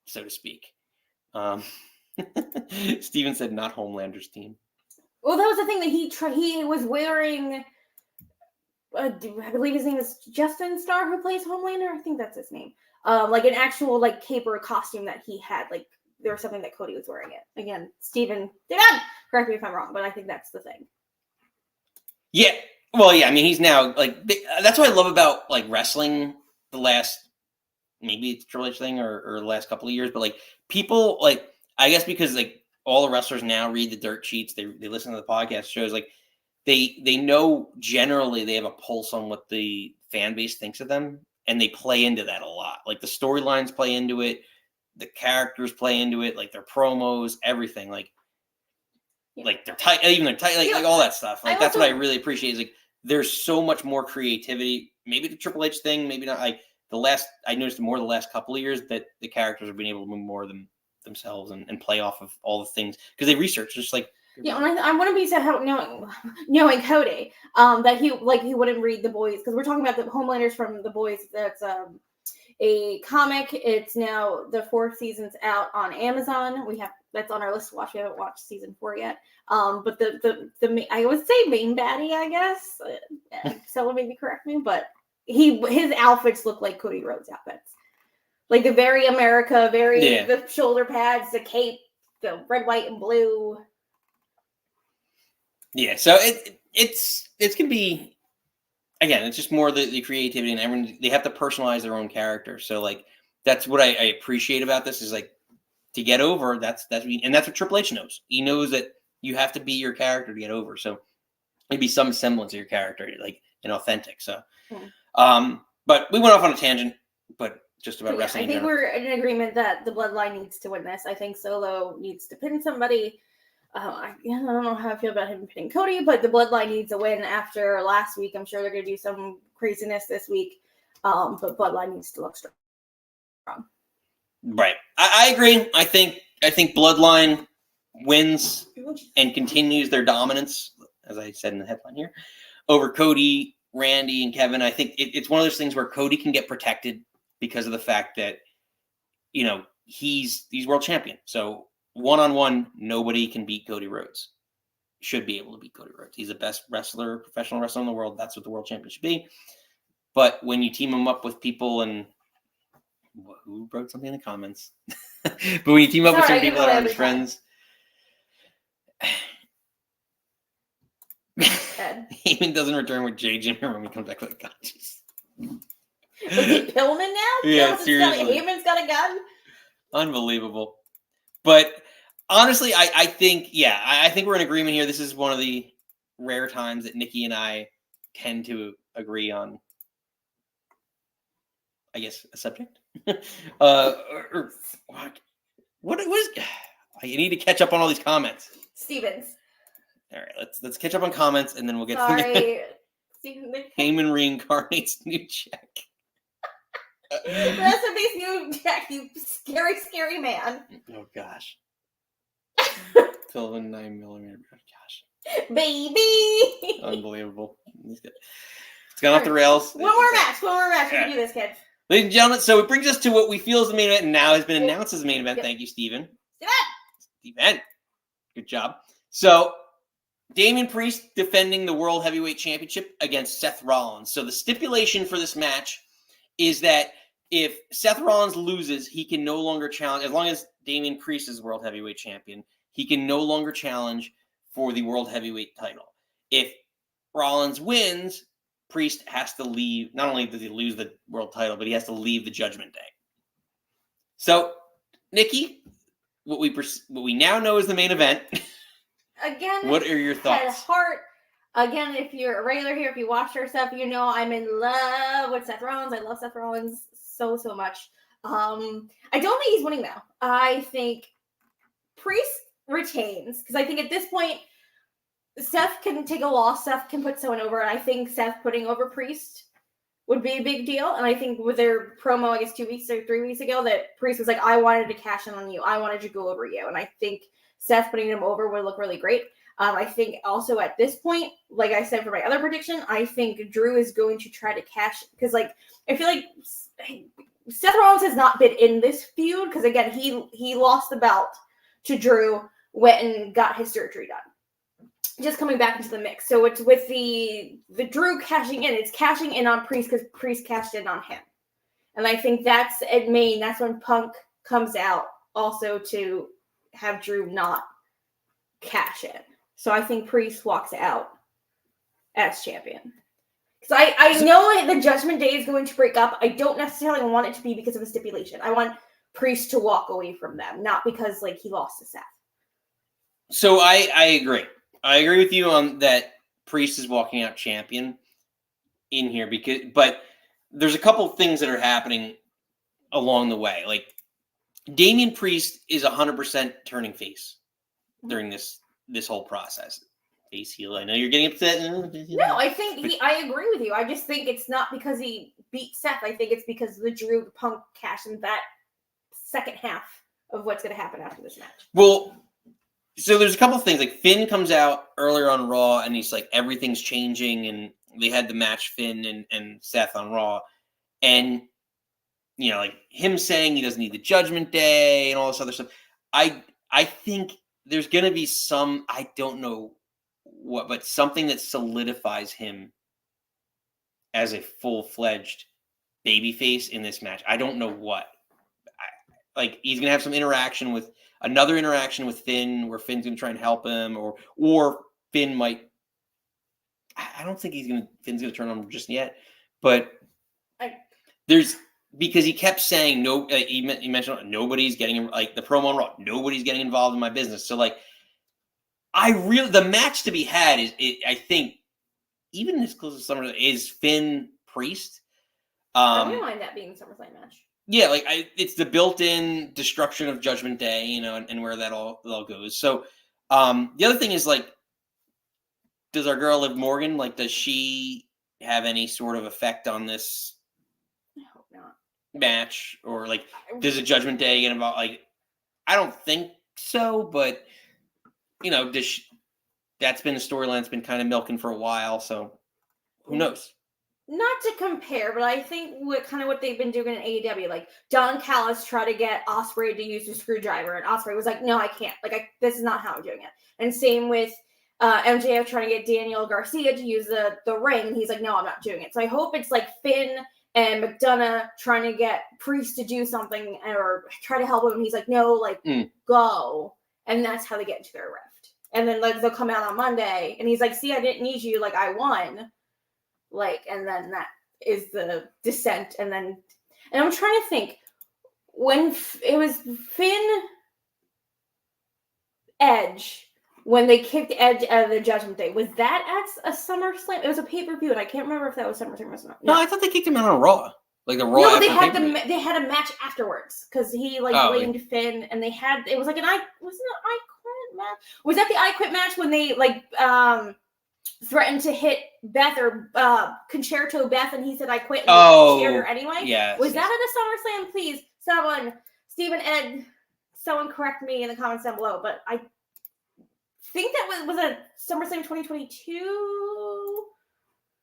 Speaker 1: so to speak. Steven said not Homelander's team.
Speaker 2: Well, that was the thing that he was wearing. I believe his name is Justin Starr, who plays Homelander. I think that's his name. Like an actual like caper costume that he had. Like there was something that Cody was wearing it. Again, Steven, correct me if I'm wrong, but I think that's the thing.
Speaker 1: Yeah. Well, yeah. I mean, he's now like that's what I love about like wrestling. The last maybe it's a Triple H thing or the last couple of years, but like people like I guess because like all the wrestlers now read the dirt sheets, they listen to the podcast shows, like they know generally they have a pulse on what the fan base thinks of them, and they play into that a lot. Like the storylines play into it, the characters play into it, like their promos, everything. Like they're tight, like all that stuff. Like that's what I really appreciate. Is like there's so much more creativity. Maybe the Triple H thing, maybe not. Like I noticed more the last couple of years that the characters have been able to move more than themselves and play off of all the things because they research just like.
Speaker 2: Yeah, I want to be sad how knowing Cody, that he wouldn't read The Boys, because we're talking about the Homelanders from The Boys. That's a comic. It's now the 4th season's out on Amazon. That's on our list to watch. We haven't watched season 4 yet. But the I would say main baddie, I guess. Someone maybe correct me, but his outfits look like Cody Rhodes outfits, like the very America, the shoulder pads, the cape, the red, white, and blue.
Speaker 1: Yeah, so it's gonna be, again, it's just more the creativity, and everyone, they have to personalize their own character. So like that's what I appreciate about this, is like, to get over, that's what Triple H knows. He knows that you have to be your character to get over. So maybe some semblance of your character, like an authentic. So but we went off on a tangent, but just about wrestling.
Speaker 2: I think we're in agreement that the Bloodline needs to win this. I think Solo needs to pin somebody. I don't know how I feel about him pinning Cody, but the Bloodline needs a win after last week. I'm sure they're going to do some craziness this week, but Bloodline needs to look strong.
Speaker 1: Right, I agree. I think Bloodline wins and continues their dominance, as I said in the headline here, over Cody, Randy, and Kevin. I think it's one of those things where Cody can get protected because of the fact that, you know, he's world champion. So one-on-one, nobody can beat Cody Rhodes. Should be able to beat Cody Rhodes. He's the best professional wrestler in the world. That's what the world champion should be. But when you team him up with people, and who wrote something in the comments? But when you team up with some people that aren't his friends, Heyman doesn't return with Jay Jimmer when he comes back with conscious.
Speaker 2: Is he Pillman now?
Speaker 1: Yeah, seriously.
Speaker 2: Heyman's got a gun?
Speaker 1: Unbelievable. But honestly, I think we're in agreement here. This is one of the rare times that Nikki and I tend to agree on, I guess, a subject. What was? I need to catch up on all these comments.
Speaker 2: Stevens.
Speaker 1: All right, let's catch up on comments, and then we'll get.
Speaker 2: Sorry, Stephen.
Speaker 1: Heyman reincarnates new Jack.
Speaker 2: Rest of these new Jack, you scary man.
Speaker 1: Oh gosh. Phil 9mm. Gosh.
Speaker 2: Baby.
Speaker 1: Unbelievable. It's gone off the rails.
Speaker 2: One more match. We can do this, kids.
Speaker 1: Ladies and gentlemen, so it brings us to what we feel is the main event, and now has been announced as the main event. Thank you, Steven. Steven. Good job. So, Damian Priest defending the World Heavyweight Championship against Seth Rollins. So the stipulation for this match is that if Seth Rollins loses, he can no longer challenge, as long as Damian Priest is World Heavyweight Champion, he can no longer challenge for the World Heavyweight title. If Rollins wins, Priest has to leave. Not only does he lose the world title, but he has to leave the Judgment Day. So, Nikki, what we now know is the main event.
Speaker 2: Again,
Speaker 1: what are your thoughts?
Speaker 2: Again, if you're a regular here, if you watch our stuff, you know I'm in love with Seth Rollins. I love Seth Rollins so much. I don't think he's winning now. I think Priest retains, because I think at this point, Seth can take a loss. Seth can put someone over, and I think Seth putting over Priest would be a big deal. And I think with their promo, I guess 2 weeks or 3 weeks ago, that Priest was like, I wanted to cash in on you. I wanted to go over you. And I think Seth putting him over would look really great. I think also at this point, like I said for my other prediction, I think Drew is going to try to cash, because like I feel like Seth Rollins has not been in this feud, because again he lost the belt to Drew, went and got his surgery done, just coming back into the mix. So it's with the Drew cashing in, it's cashing in on Priest because Priest cashed in on him, and I think that's at Main. That's when Punk comes out also to have Drew not cash in. So I think Priest walks out as champion. Because I know the Judgment Day is going to break up. I don't necessarily want it to be because of a stipulation. I want Priest to walk away from them, not because like he lost to Seth.
Speaker 1: So I agree. I agree with you on that. Priest is walking out champion in here, but there's a couple of things that are happening along the way. Like Damian Priest is 100% turning face during this whole process. Face heel. I know you're getting upset.
Speaker 2: No, I think I agree with you. I just think it's not because he beat Seth. I think it's because the Drew Punk cash in that second half of what's going to happen after this match.
Speaker 1: Well, so there's a couple of things. Like Finn comes out earlier on Raw, and he's like, everything's changing, and they had the match Finn and Seth on Raw, and like him saying he doesn't need the Judgment Day and all this other stuff. I think there's going to be some, I don't know what, but something that solidifies him as a full-fledged babyface in this match. I don't know what. Like, he's going to have some another interaction with Finn, where Finn's going to try and help him, or Finn might. I don't think Finn's going to turn on him just yet, but because he kept saying no. He mentioned nobody's getting, like, the promo on Raw. Nobody's getting involved in my business. So, like, the match to be had is, I think, even as close as SummerSlam, is Finn Priest.
Speaker 2: I wouldn't mind that being the SummerSlam match.
Speaker 1: Yeah, like it's the built-in destruction of Judgment Day, and where that all goes. So, the other thing is, like, does our girl Liv Morgan, like, does she have any sort of effect on this?
Speaker 2: I hope not.
Speaker 1: Match, or like, does a Judgment Day get involved? Like, I don't think so, but that's been a storyline that's been kind of milking for a while. So, who knows?
Speaker 2: Not to compare, but I think what they've been doing in AEW, like Don Callis tried to get Ospreay to use the screwdriver, and Ospreay was like, "No, I can't. Like, this is not how I'm doing it." And same with MJF trying to get Daniel Garcia to use the ring, and he's like, "No, I'm not doing it." So I hope it's like Finn and McDonough trying to get Priest to do something or try to help him. And he's like, "No, like go," and that's how they get into their rift. And then, like, they'll come out on Monday, and he's like, "See, I didn't need you. Like, I won." Like, and then that is the descent. And I'm trying to think, when it was Finn Edge, when they kicked Edge out of the Judgment Day, was that at a SummerSlam? It was a pay-per-view, and I can't remember if that was SummerSlam or not.
Speaker 1: No, I thought they kicked him out on Raw. Like the Raw.
Speaker 2: No, they had a match afterwards because he blamed Finn, and it was like wasn't it an I Quit match? Was that the I Quit match when they threatened to hit Beth or Concerto Beth, and he said I quit, and cheered her anyway?
Speaker 1: Yeah.
Speaker 2: Was that at a SummerSlam? Please, someone, Stephen Ed, someone correct me in the comments down below. But I think that was a SummerSlam 2022.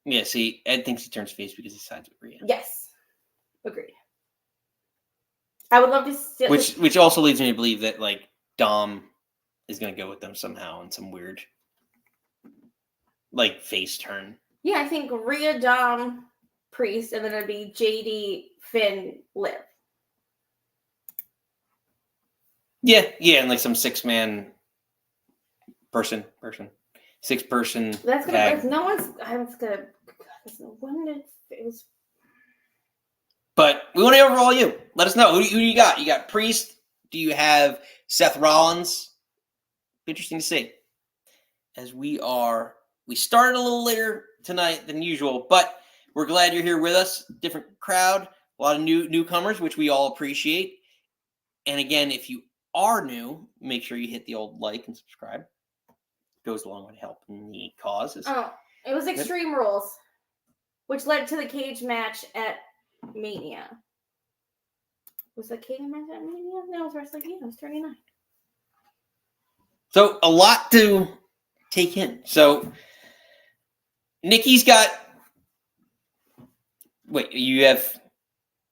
Speaker 1: Yeah. See, Ed thinks he turns face because he sides with Rhea.
Speaker 2: Yes, agreed. I would love to see.
Speaker 1: Which also leads me to believe that, like, Dom is going to go with them somehow in some weird, like, face turn.
Speaker 2: Yeah, I think Rhea, Dom, Priest, and then it'd be JD, Finn, Liv.
Speaker 1: Yeah, and like some 6-man person. 6-person.
Speaker 2: That's gonna.
Speaker 1: tag.
Speaker 2: No one's. I was gonna. When did it was?
Speaker 1: But we want to hear from all you. Let us know. Who do you got? You got Priest? Do you have Seth Rollins? Interesting to see. As we started a little later tonight than usual, but we're glad you're here with us. Different crowd, a lot of newcomers, which we all appreciate. And again, if you are new, make sure you hit the old like and subscribe. It goes a long way to helping the cause.
Speaker 2: Oh, it was Extreme Rules, which led to the cage match at Mania. Was the cage match at Mania? No, it was Wrestling Mania. It was 39.
Speaker 1: So a lot to take in. So Nikki's got. Wait, you have.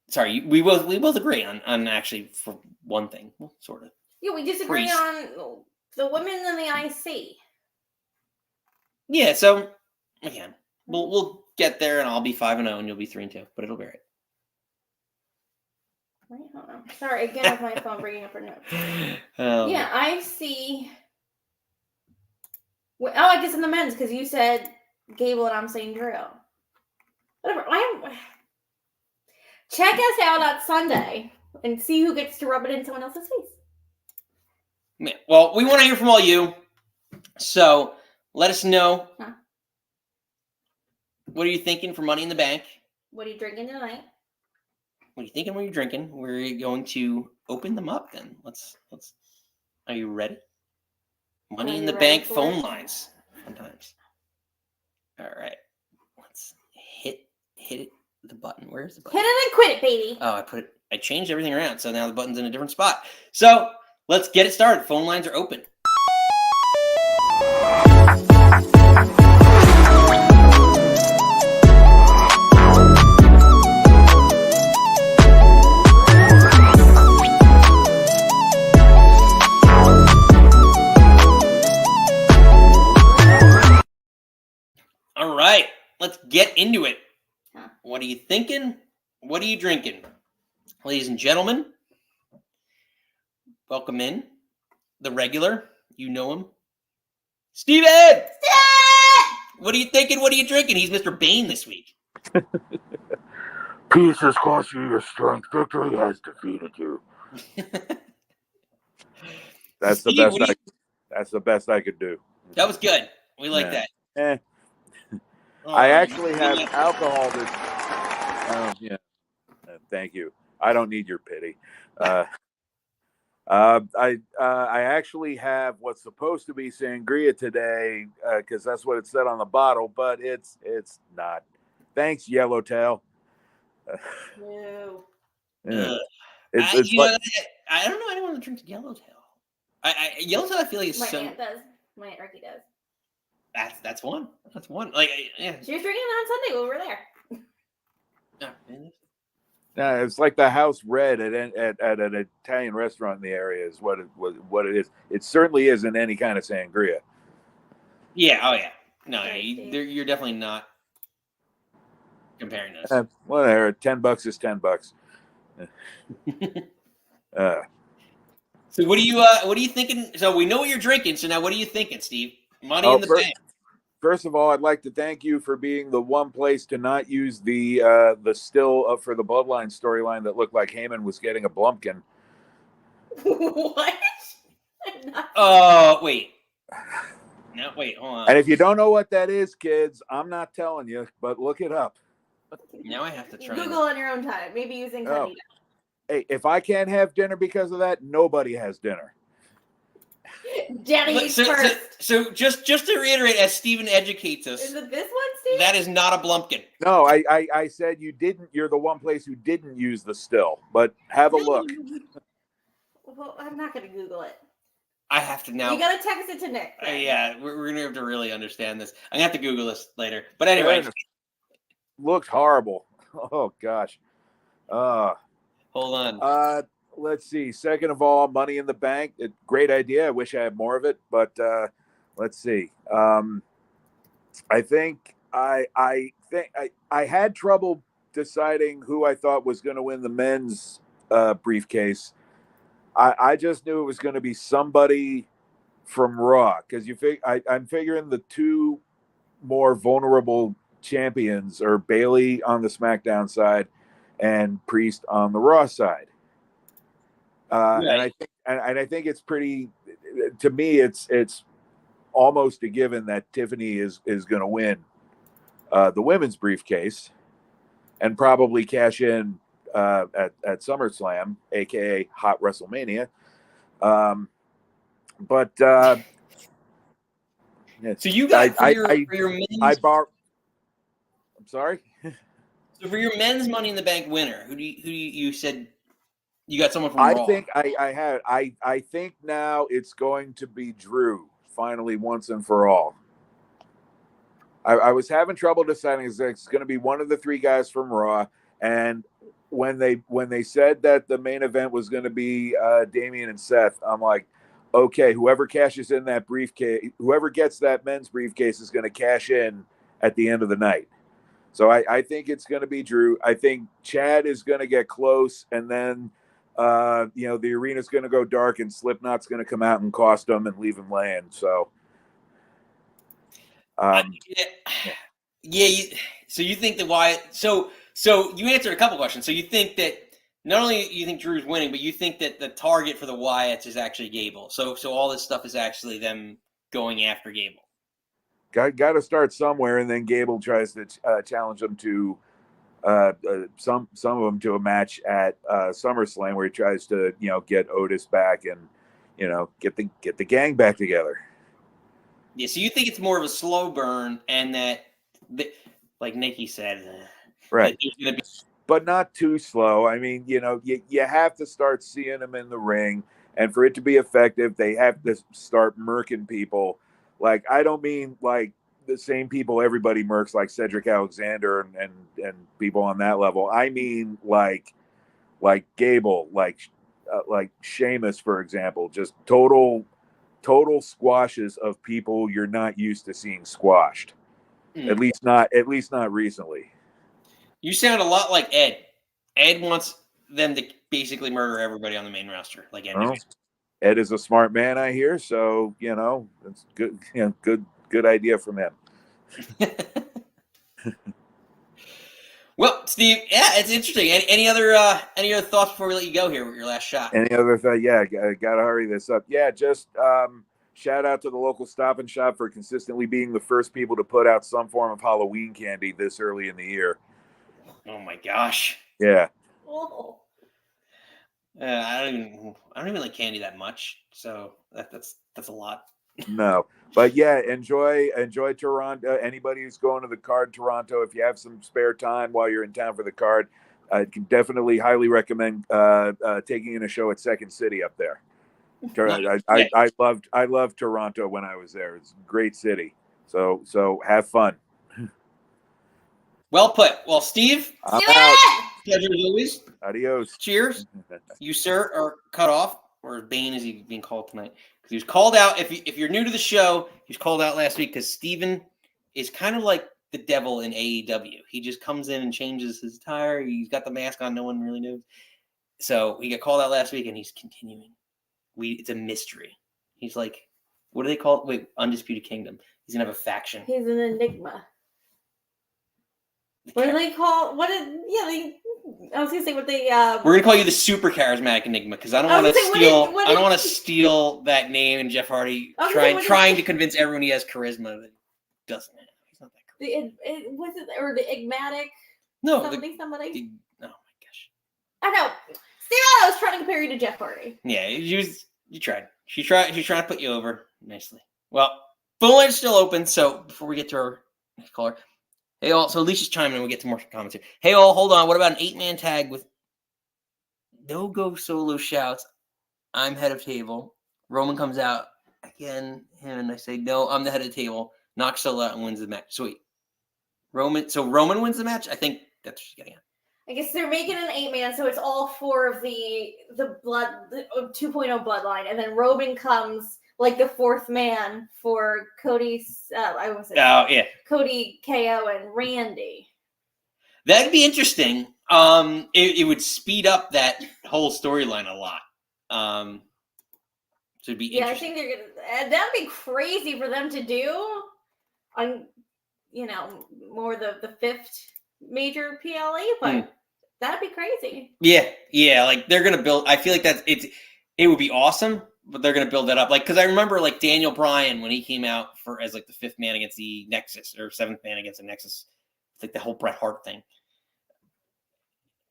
Speaker 1: Sorry, we both agree on actually for one thing, well, sort of.
Speaker 2: Yeah, we disagree on the women and the IC.
Speaker 1: Yeah, so again, we'll get there, and I'll be 5-0, and you'll be 3-2, but it'll be right.
Speaker 2: Wait, hold on. Sorry, again with my phone bringing up her notes. Yeah, IC. Well, I guess in the men's, because you said Gable and I'm saying Drew. Whatever. Check us out on Sunday and see who gets to rub it in someone else's face.
Speaker 1: Yeah, well, we want to hear from all you. So let us know.
Speaker 2: Huh?
Speaker 1: What are you thinking for Money in the Bank?
Speaker 2: What are you drinking tonight?
Speaker 1: What are you thinking when you're drinking? We're going to open them up then. Let's. Are you ready? Money in the Bank phone lines. Sometimes. All right. Let's hit it. The button. Where's the button?
Speaker 2: Hit it and quit it, baby.
Speaker 1: Oh, I changed everything around, so now the button's in a different spot. So let's get it started. Phone lines are open. All right, let's get into it.
Speaker 2: Huh.
Speaker 1: What are you thinking? What are you drinking? Ladies and gentlemen, welcome in the regular. You know him. Steven! What are you thinking? What are you drinking? He's Mr. Bane this week.
Speaker 3: Peace has cost you your strength. Victory has defeated you.
Speaker 6: That's
Speaker 1: Steve,
Speaker 6: the best. That's the best I could do.
Speaker 1: That was good. We like that.
Speaker 6: I actually have alcohol. Yeah. Thank you. I don't need your pity. I actually have what's supposed to be sangria today because that's what it said on the bottle, but it's not. Thanks, Yellowtail.
Speaker 2: No.
Speaker 6: Yeah.
Speaker 1: I don't know anyone that drinks Yellowtail. Yellowtail, I feel like is
Speaker 2: My
Speaker 1: so.
Speaker 2: aunt does. My aunt Ricky does.
Speaker 1: That's one. That's one. Like, yeah.
Speaker 2: She was drinking it on Sunday when we were there.
Speaker 6: Yeah, it's like the house red at an Italian restaurant in the area is what it is. It certainly isn't any kind of sangria.
Speaker 1: Yeah. Oh yeah. No,
Speaker 2: Right,
Speaker 1: you're definitely not comparing those.
Speaker 6: Whatever. $10 is $10.
Speaker 1: So what are you thinking? So we know what you're drinking. So now what are you thinking, Steve? Money in the bank.
Speaker 6: First of all, I'd like to thank you for being the one place to not use the still for the Bloodline storyline that looked like Heyman was getting a Blumpkin.
Speaker 2: What?
Speaker 1: Wait. No, wait, hold on.
Speaker 6: And if you don't know what that is, kids, I'm not telling you, but look it up.
Speaker 1: Now I have to try.
Speaker 2: Google on your own time. Maybe using Honey.
Speaker 6: Hey, if I can't have dinner because of that, nobody has dinner.
Speaker 2: Daddy eats first.
Speaker 1: So just to reiterate, as Steven educates us,
Speaker 2: Is it this one, Steve?
Speaker 1: that is not a Blumpkin.
Speaker 6: No, I said you didn't. You're the one place who didn't use the still, but have a look.
Speaker 2: Well, I'm not going to Google it.
Speaker 1: I have to now.
Speaker 2: You got to text it to Nick.
Speaker 1: Yeah, we're going to have to really understand this. I'm going to have to Google this later. But anyway.
Speaker 6: Looked horrible. Oh, gosh.
Speaker 1: Hold on.
Speaker 6: Let's see. Second of all, Money in the Bank. Great idea. I wish I had more of it, but let's see. I think I had trouble deciding who I thought was going to win the men's briefcase. I just knew it was going to be somebody from Raw because I'm figuring the two more vulnerable champions are Bayley on the SmackDown side and Priest on the Raw side.
Speaker 1: Right.
Speaker 6: And I think it's pretty. To me, it's almost a given that Tiffany is going to win the women's briefcase and probably cash in at SummerSlam, aka Hot WrestleMania. But
Speaker 1: so you got for your men's.
Speaker 6: I'm sorry.
Speaker 1: So for your men's Money in the Bank winner, who do you said you got someone from
Speaker 6: I
Speaker 1: Raw?
Speaker 6: think I think now it's going to be Drew finally once and for all. I was having trouble deciding it's going to be one of the three guys from Raw, and when they said that the main event was going to be Damian and Seth, I'm like, okay, whoever cashes in that briefcase, whoever gets that men's briefcase is going to cash in at the end of the night. So I think it's going to be Drew. I think Chad is going to get close, and then the arena's going to go dark, and Slipknot's going to come out and cost him and leave him laying. So,
Speaker 1: So you think that why? So you answered a couple questions. So you think that not only you think Drew's winning, but you think that the target for the Wyatts is actually Gable. So all this stuff is actually them going after Gable.
Speaker 6: Got to start somewhere, and then Gable tries to challenge them to some of them to a match at SummerSlam, where he tries to get Otis back and get the gang back together.
Speaker 1: Yeah, so you think it's more of a slow burn, and that, like Nikki said,
Speaker 6: right?
Speaker 1: Gonna be-
Speaker 6: but not too slow. I mean, you have to start seeing them in the ring, and for it to be effective, they have to start murking people. Like, I don't mean like the same people everybody murks, like Cedric Alexander and people on that level. I mean like Gable, like Sheamus, for example, just total squashes of people you're not used to seeing squashed. At least not recently.
Speaker 1: You sound a lot like Ed. Ed wants them to basically murder everybody on the main roster, like Ed.
Speaker 6: Well, Ed is a smart man, I hear. So it's good. Good idea from him.
Speaker 1: Well, Steve, yeah, it's interesting. Any other thoughts before we let you go here with your last shot?
Speaker 6: Any other thought? Yeah, gotta hurry this up. Yeah, just shout out to the local Stop and Shop for consistently being the first people to put out some form of Halloween candy this early in the year.
Speaker 1: Oh my gosh.
Speaker 6: Yeah.
Speaker 2: Oh.
Speaker 1: I don't even like candy that much, so that's a lot.
Speaker 6: No, but yeah, enjoy Toronto. Anybody who's going to the card Toronto, if you have some spare time while you're in town for the card, I can definitely highly recommend taking in a show at Second City up there. I loved Toronto when I was there. It's a great city. So have fun.
Speaker 1: Well put. Well, Steve,
Speaker 6: I'm out.
Speaker 1: pleasure as always.
Speaker 6: Adios.
Speaker 1: Cheers. You, sir, are cut off, or Bane is he being called tonight? Because he was called out. If you're new to the show, he was called out last week because Steven is kind of like the devil in AEW. He just comes in and changes his attire. He's got the mask on. No one really knows. So he got called out last week, and he's continuing. It's a mystery. He's like, what do they call it? Wait, Undisputed Kingdom. He's gonna have a faction.
Speaker 2: He's an enigma. What do they call? I was gonna say what they.
Speaker 1: We're gonna call you the super charismatic enigma because I don't want to steal. I don't want to steal that name. And Jeff Hardy trying to convince everyone he has charisma that he doesn't have. He's not that charismatic.
Speaker 2: Was it or the enigmatic?
Speaker 1: No,
Speaker 2: somebody.
Speaker 1: Oh my gosh.
Speaker 2: I know. Steve, I was trying to compare you to Jeff Hardy.
Speaker 1: Yeah, you tried. She's trying to put you over nicely. Well, phone line's still open. So before we get to our next caller. Hey, all. So Alicia's chiming in. We'll get to more comments here. Hey, all. Hold on. What about an 8-man tag with no-go solo shouts? I'm head of table. Roman comes out again. Him and I say, no, I'm the head of the table. Knocks Solo out and wins the match. Sweet. Roman wins the match? I think that's what she's getting at.
Speaker 2: I guess they're making an 8-man, so it's all 4 of the 2.0 bloodline. And then Roman comes like the 4th man for Cody's, Cody, KO, and Randy.
Speaker 1: That'd be interesting. It would speed up that whole storyline a lot. So it'd be interesting.
Speaker 2: I think they're gonna. That'd be crazy for them to do on, more the 5th major PLE, but that'd be crazy. Yeah. Like they're gonna build. I feel like it would be awesome. But they're going to build that up. Like, because I remember, like, Daniel Bryan, when he came out as, like, the 5th man against the Nexus, or 7th man against the Nexus, like, the whole Bret Hart thing.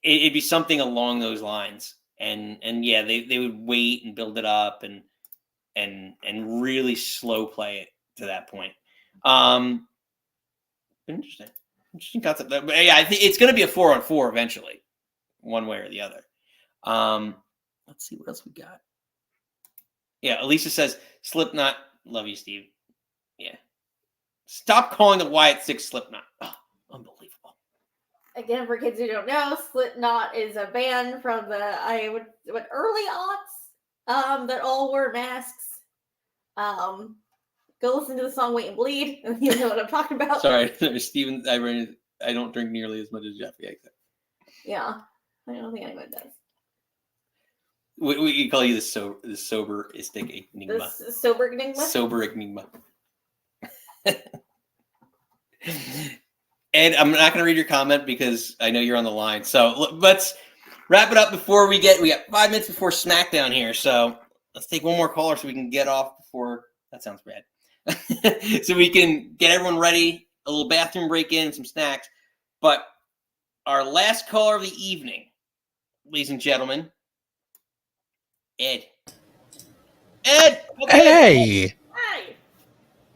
Speaker 2: It'd be something along those lines. And yeah, they would wait and build it up and really slow play it to that point. Interesting concept. But yeah, I think it's going to be a 4-on-4 eventually, one way or the other. Let's see what else we got. Yeah, Alicia says, Slipknot. Love you, Steve. Yeah. Stop calling the Wyatt Six Slipknot. Oh, unbelievable. Again, for kids who don't know, Slipknot is a band from the early aughts that all wore masks. Go listen to the song Wait and Bleed, and you'll know what I'm talking about.
Speaker 1: Sorry, Steven, I don't drink nearly as much as Jeff.
Speaker 2: Yeah, I don't think anyone does.
Speaker 1: We call you the soberistic enigma.
Speaker 2: The sober enigma?
Speaker 1: Sober enigma. And I'm not going to read your comment because I know you're on the line. So let's wrap it up before we got 5 minutes before SmackDown here. So let's take one more caller so we can get off before, that sounds bad. So we can get everyone ready, a little bathroom break in, some snacks. But our last caller of the evening, ladies and gentlemen, Ed. Okay.
Speaker 7: Hey!
Speaker 2: Hi!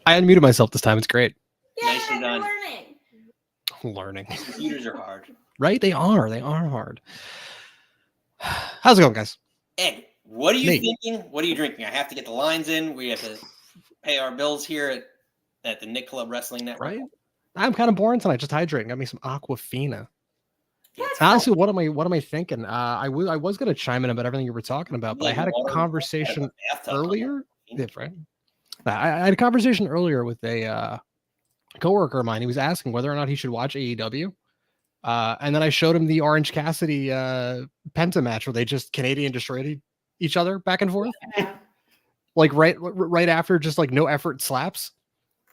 Speaker 7: I unmuted myself this time. It's great.
Speaker 2: Yeah,
Speaker 1: Nicely done.
Speaker 7: Learning.
Speaker 1: Computers are hard.
Speaker 7: Right? They are. They are hard. How's it going, guys?
Speaker 1: Ed, what are you thinking? What are you drinking? I have to get the lines in. We have to pay our bills here at the Nick Club Wrestling Network.
Speaker 7: Right? I'm kind of boring tonight. Just hydrating. Got me some Aquafina.
Speaker 2: Yes.
Speaker 7: Honestly, what am I thinking? I was going to chime in about everything you were talking about, but I had a conversation earlier. Yeah, right. I had a conversation earlier with a coworker of mine. He was asking whether or not he should watch AEW. And then I showed him the Orange Cassidy Penta match where they just Canadian destroyed each other back and forth.
Speaker 2: Yeah.
Speaker 7: Like right after just like no effort slaps.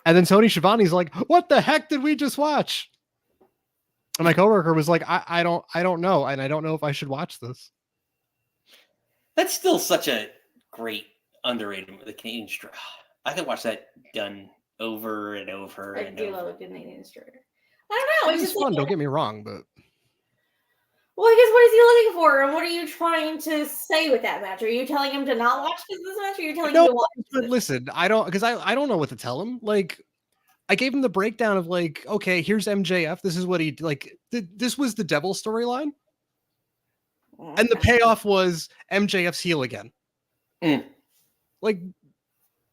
Speaker 7: And then Tony Schiavone's like, what the heck did we just watch? And my coworker was like, I don't know. And I don't know if I should watch this.
Speaker 1: That's still such a great underrated the Canadian Destroyer. I could watch that done over and over and
Speaker 2: do
Speaker 1: over.
Speaker 2: love a Canadian Destroyer. I don't know.
Speaker 7: It's just fun. Don't get me wrong, but
Speaker 2: well, I guess what is he looking for, and what are you trying to say with that match? Are you telling him to not watch this match, or are you telling him to watch
Speaker 7: but
Speaker 2: this?
Speaker 7: listen, I don't know what to tell him. Like, I gave him the breakdown of like, okay, here's MJF. This is what he like. This was the Devil storyline, and the payoff was MJF's heel again. Like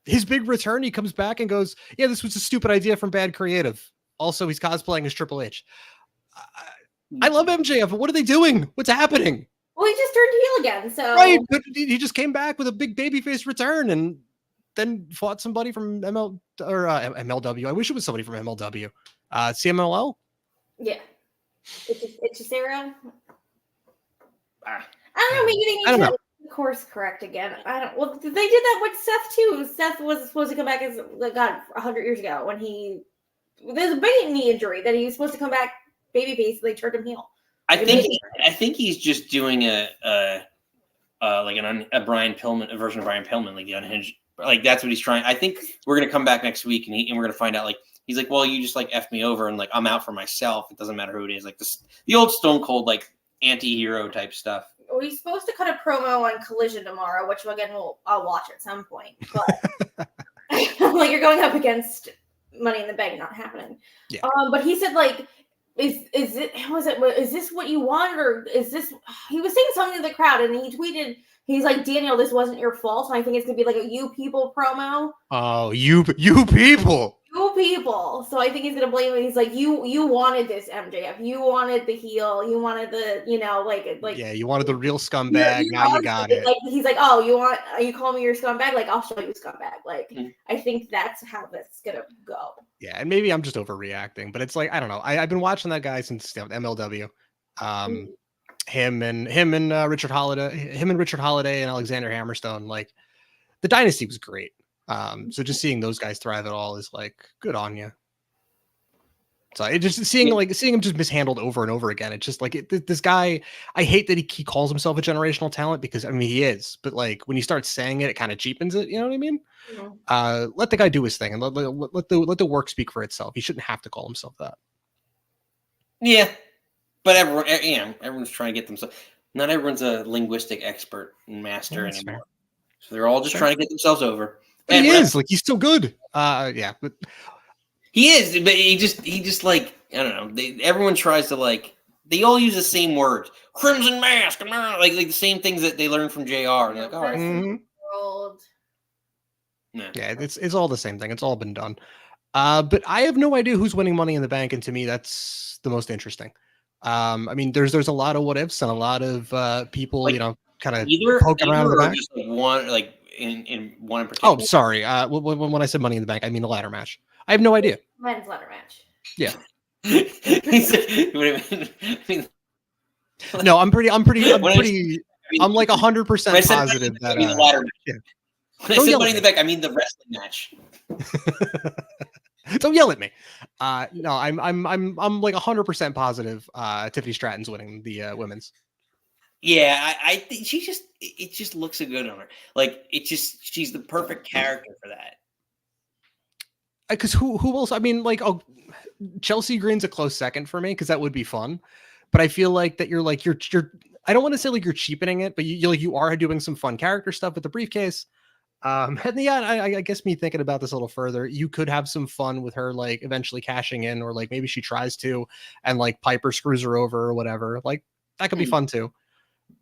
Speaker 7: his big return, he comes back and goes, "Yeah, this was a stupid idea from Bad Creative." Also, he's cosplaying as Triple H. I love MJF, but what are they doing? What's happening?
Speaker 2: Well, he just turned heel again, so
Speaker 7: right. But he just came back with a big babyface return, and then fought somebody from MLW. I wish it was somebody from MLW. CMLL.
Speaker 2: Yeah, it's just Sarah. I don't know. Maybe they need
Speaker 7: I don't
Speaker 2: to
Speaker 7: know.
Speaker 2: have the course correct again. I don't. Well, they did that with Seth too. Seth was supposed to come back as 100 years ago when there's a big knee injury that he was supposed to come back babyface. They turned him heel.
Speaker 1: I think he's just doing a Brian Pillman, a version of Brian Pillman, like the Unhinged. Like that's what he's trying. I think we're gonna come back next week and we're gonna find out. Like he's like, well, you just like effed me over and like I'm out for myself. It doesn't matter who it is. Like the old Stone Cold like anti-hero type stuff.
Speaker 2: Well, he's supposed to cut a promo on Collision tomorrow, which again I'll watch at some point. But like you're going up against Money in the Bank, not happening.
Speaker 7: Yeah.
Speaker 2: But he said like, is this what you want, or is this? He was saying something to the crowd, and he tweeted. He's like, Daniel, this wasn't your fault. And I think it's gonna be like a you people promo.
Speaker 7: Oh, you people.
Speaker 2: You people. So I think he's gonna blame him. He's like, you wanted this, MJF. You wanted the heel. You wanted the, like.
Speaker 7: Yeah, you wanted the real scumbag. Now you got it.
Speaker 2: Like he's like, oh, you call me your scumbag? Like I'll show you scumbag. Like I think that's how that's gonna go.
Speaker 7: Yeah, and maybe I'm just overreacting, but it's like I don't know. I've been watching that guy since MLW. Him and Richard Holiday and Alexander Hammerstone. Like the dynasty was great. So just seeing those guys thrive at all is like good on you. So it just seeing him just mishandled over and over again. It's just like this guy. I hate that he calls himself a generational talent because I mean he is, but like when you start saying it, it kind of cheapens it. You know what I mean? Yeah. Let the guy do his thing and let the work speak for itself. He shouldn't have to call himself that.
Speaker 1: Yeah. But everyone's trying to get themselves. Not everyone's a linguistic expert and master anymore. Fair. So they're all just trying to get themselves over.
Speaker 7: But he is like he's still good. Yeah, but
Speaker 1: he is. But he just like I don't know. Everyone tries to like. They all use the same words. Crimson Mask, like the same things that they learned from JR. And they're like, all right.
Speaker 7: Yeah, it's all the same thing. It's all been done. But I have no idea who's winning Money in the Bank, and to me, that's the most interesting. I mean, there's a lot of what ifs and a lot of people, like, kind of poking around in the back.
Speaker 1: Just like one, like in one in particular.
Speaker 7: Oh, sorry. When I said Money in the Bank, I mean the ladder match. I have no idea.
Speaker 2: Men's ladder match.
Speaker 7: Yeah. No, I'm like 100% positive that
Speaker 1: the ladder match.
Speaker 7: Yeah.
Speaker 1: When I said Money in the Bank, I mean the wrestling match.
Speaker 7: Don't yell at me. No, I'm like 100% positive. Tiffany Stratton's winning the women's.
Speaker 1: Yeah, I think it just looks so good on her. Like she's the perfect character for that.
Speaker 7: Because who else? I mean, like, Chelsea Green's a close second for me because that would be fun. But I feel like that you're I don't want to say like you're cheapening it, but you are doing some fun character stuff with the briefcase. And yeah, I guess me thinking about this a little further, you could have some fun with her, like eventually cashing in, or like maybe she tries to, and like Piper screws her over or whatever. Like that could be fun too.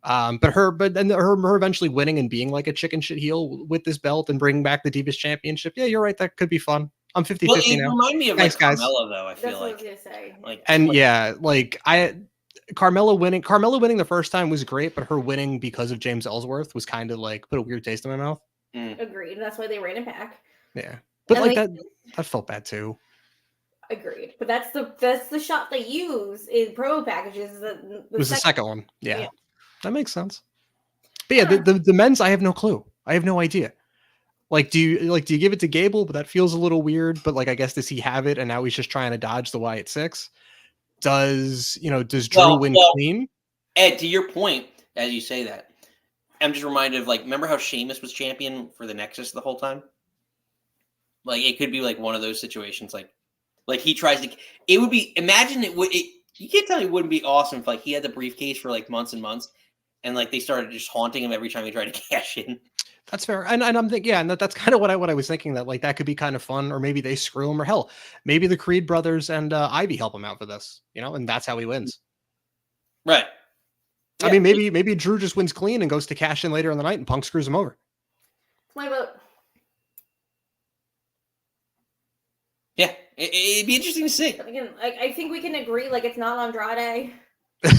Speaker 7: But her eventually winning and being like a chicken shit heel with this belt and bringing back the Divas Championship. Yeah, you're right. That could be fun. I'm 50-50 now.
Speaker 1: Remind me of
Speaker 7: Thanks,
Speaker 1: like
Speaker 7: guys.
Speaker 1: Carmella though. I feel
Speaker 2: That's
Speaker 1: like.
Speaker 2: What I was gonna say.
Speaker 7: Carmella winning the first time was great, but her winning because of James Ellsworth was kind of like put a weird taste in my mouth.
Speaker 2: Agreed. That's why they ran it back.
Speaker 7: Yeah, but
Speaker 2: And
Speaker 7: like that felt bad too.
Speaker 2: agreed. But that's the shot they use in promo packages.
Speaker 7: It was the second one. Yeah, that makes sense. But yeah, the men's, I have no clue. I have no idea. Like, do you give it to Gable? But that feels a little weird. But like, I guess, does he have it? And now he's just trying to dodge the Wyatt 6. Does Drew win clean?
Speaker 1: Ed, to your point, as you say that, I'm just reminded of, like, remember how Sheamus was champion for the Nexus the whole time? Like, it could be like one of those situations. Like he tries to. It would be. Imagine it would. You can't tell me it wouldn't be awesome if, like, he had the briefcase for like months and months, and like they started just haunting him every time he tried to cash in.
Speaker 7: That's fair. And I'm thinking, yeah, and that's kind of what I was thinking, that like that could be kind of fun, or maybe they screw him, or hell, maybe the Creed brothers and Ivy help him out for this, and that's how he wins.
Speaker 1: Right.
Speaker 7: Yeah. I mean, maybe Drew just wins clean and goes to cash in later in the night, and Punk screws him over.
Speaker 2: My vote.
Speaker 1: Yeah, it'd be interesting to see.
Speaker 2: Again, I think we can agree, like, it's not Andrade.
Speaker 1: As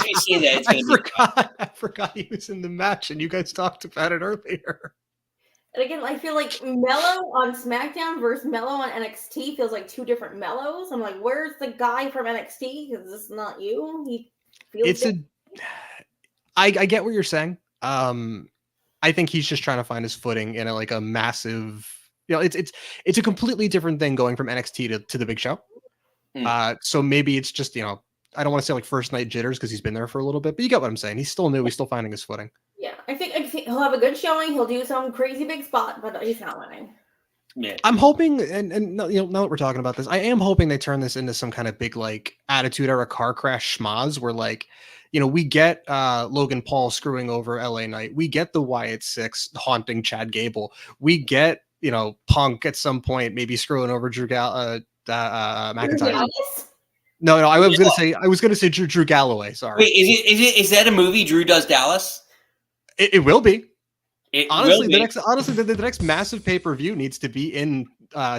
Speaker 1: we say that, it's
Speaker 7: I forgot he was in the match, and you guys talked about it earlier.
Speaker 2: And again, I feel like Mello on SmackDown versus Mello on NXT feels like two different Mellos. I'm like, where's the guy from NXT? Because this is not you. He feels.
Speaker 7: I get what you're saying. I think he's just trying to find his footing in a massive. It's a completely different thing going from NXT to the Big Show. So maybe it's just, I don't want to say like first night jitters because he's been there for a little bit, but you get what I'm saying. He's still new. He's still finding his footing.
Speaker 2: Yeah, I think he'll have a good showing. He'll do some crazy big spot, but he's not winning.
Speaker 1: Yeah.
Speaker 7: I'm hoping, and now that we're talking about this, I am hoping they turn this into some kind of big like Attitude Era car crash schmaz where we get Logan Paul screwing over LA Knight. We get the Wyatt 6 haunting Chad Gable. We get Punk at some point maybe screwing over Drew McIntyre. No, I was gonna say Drew Galloway. Sorry.
Speaker 1: Wait, is that a movie? Drew Does Dallas?
Speaker 7: It will be.
Speaker 1: Honestly,
Speaker 7: the next massive pay-per-view needs to be in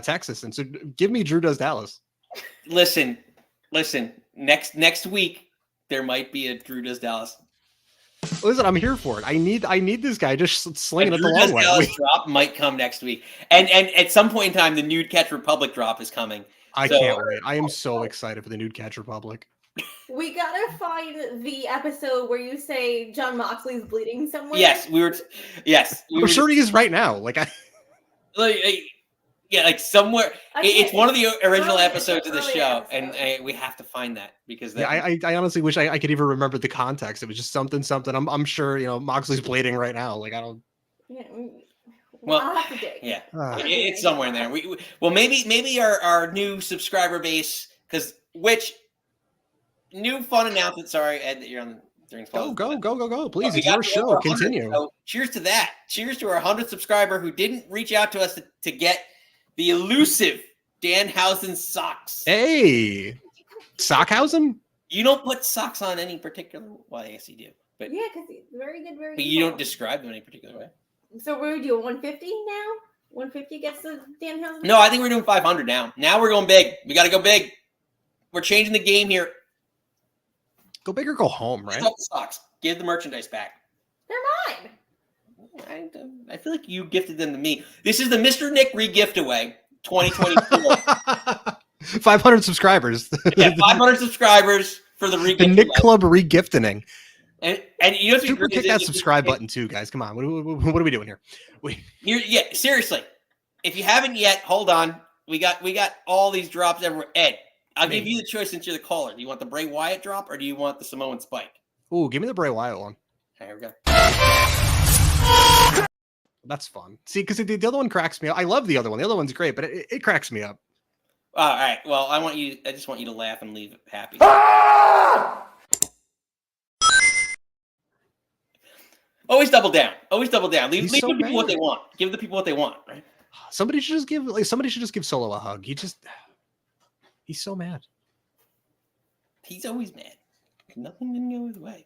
Speaker 7: Texas, and so give me Drew Does Dallas.
Speaker 1: Listen. Next week there might be a Drew Does Dallas.
Speaker 7: Listen, I'm here for it. I need this guy just slinging it the long way.
Speaker 1: Dallas drop might come next week, and at some point in time, the Nude Catch Republic drop is coming.
Speaker 7: I can't wait. I am so excited for the Nude Catch Republic.
Speaker 2: We gotta find the episode where you say John Moxley's bleeding somewhere.
Speaker 1: Yes,
Speaker 7: I'm sure he is right now.
Speaker 1: Somewhere. It's one of the original episodes of the show, and we have to find that because
Speaker 7: I honestly wish I could even remember the context. It was just something. I'm sure Moxley's bleeding right now. I don't.
Speaker 2: Yeah.
Speaker 1: Well,
Speaker 2: I'll have to dig.
Speaker 1: Yeah, it's somewhere in there. Well, maybe our new subscriber base, which new fun announcement. Sorry, Ed, that you're on during pause.
Speaker 7: Go! Please, it's your show. Continue.
Speaker 1: So cheers to that. Cheers to our 100th subscriber who didn't reach out to us to get the elusive Danhausen socks.
Speaker 7: Hey, Sockhausen.
Speaker 1: You don't put socks on any particular. Well, yes, you do. But
Speaker 2: yeah, because very good.
Speaker 1: But you don't describe them any particular way.
Speaker 2: So we're doing 150 now? 150 gets the Danhausen?
Speaker 1: No, I think we're doing 500 now. Now we're going big. We got to go big. We're changing the game here.
Speaker 7: Go big or go home, right?
Speaker 1: Stop the socks. Give the merchandise back.
Speaker 2: They're mine.
Speaker 1: I feel like you gifted them to me. This is the Mr. Nick re-gift away 2024.
Speaker 7: 500 subscribers.
Speaker 1: Yeah, 500 subscribers for the re-gift.
Speaker 7: The Nick Club re-gifting.
Speaker 1: And you know,
Speaker 7: super kick that subscribe button too, guys. Come on, what are we doing here?
Speaker 1: Seriously. If you haven't yet, hold on. We got all these drops everywhere. Ed, I'll give you the choice since you're the caller. Do you want the Bray Wyatt drop or do you want the Samoan Spike?
Speaker 7: Ooh, give me the Bray Wyatt one.
Speaker 1: Here we go.
Speaker 7: That's fun. See, because the other one cracks me up. I love the other one. The other one's great, but it cracks me up.
Speaker 1: All right. Well, I just want you to laugh and leave happy. Always double down. Leave the people what they want. Give the people what they want, right?
Speaker 7: Somebody should just give Solo a hug. He's so mad.
Speaker 1: He's always mad. Nothing can go his way.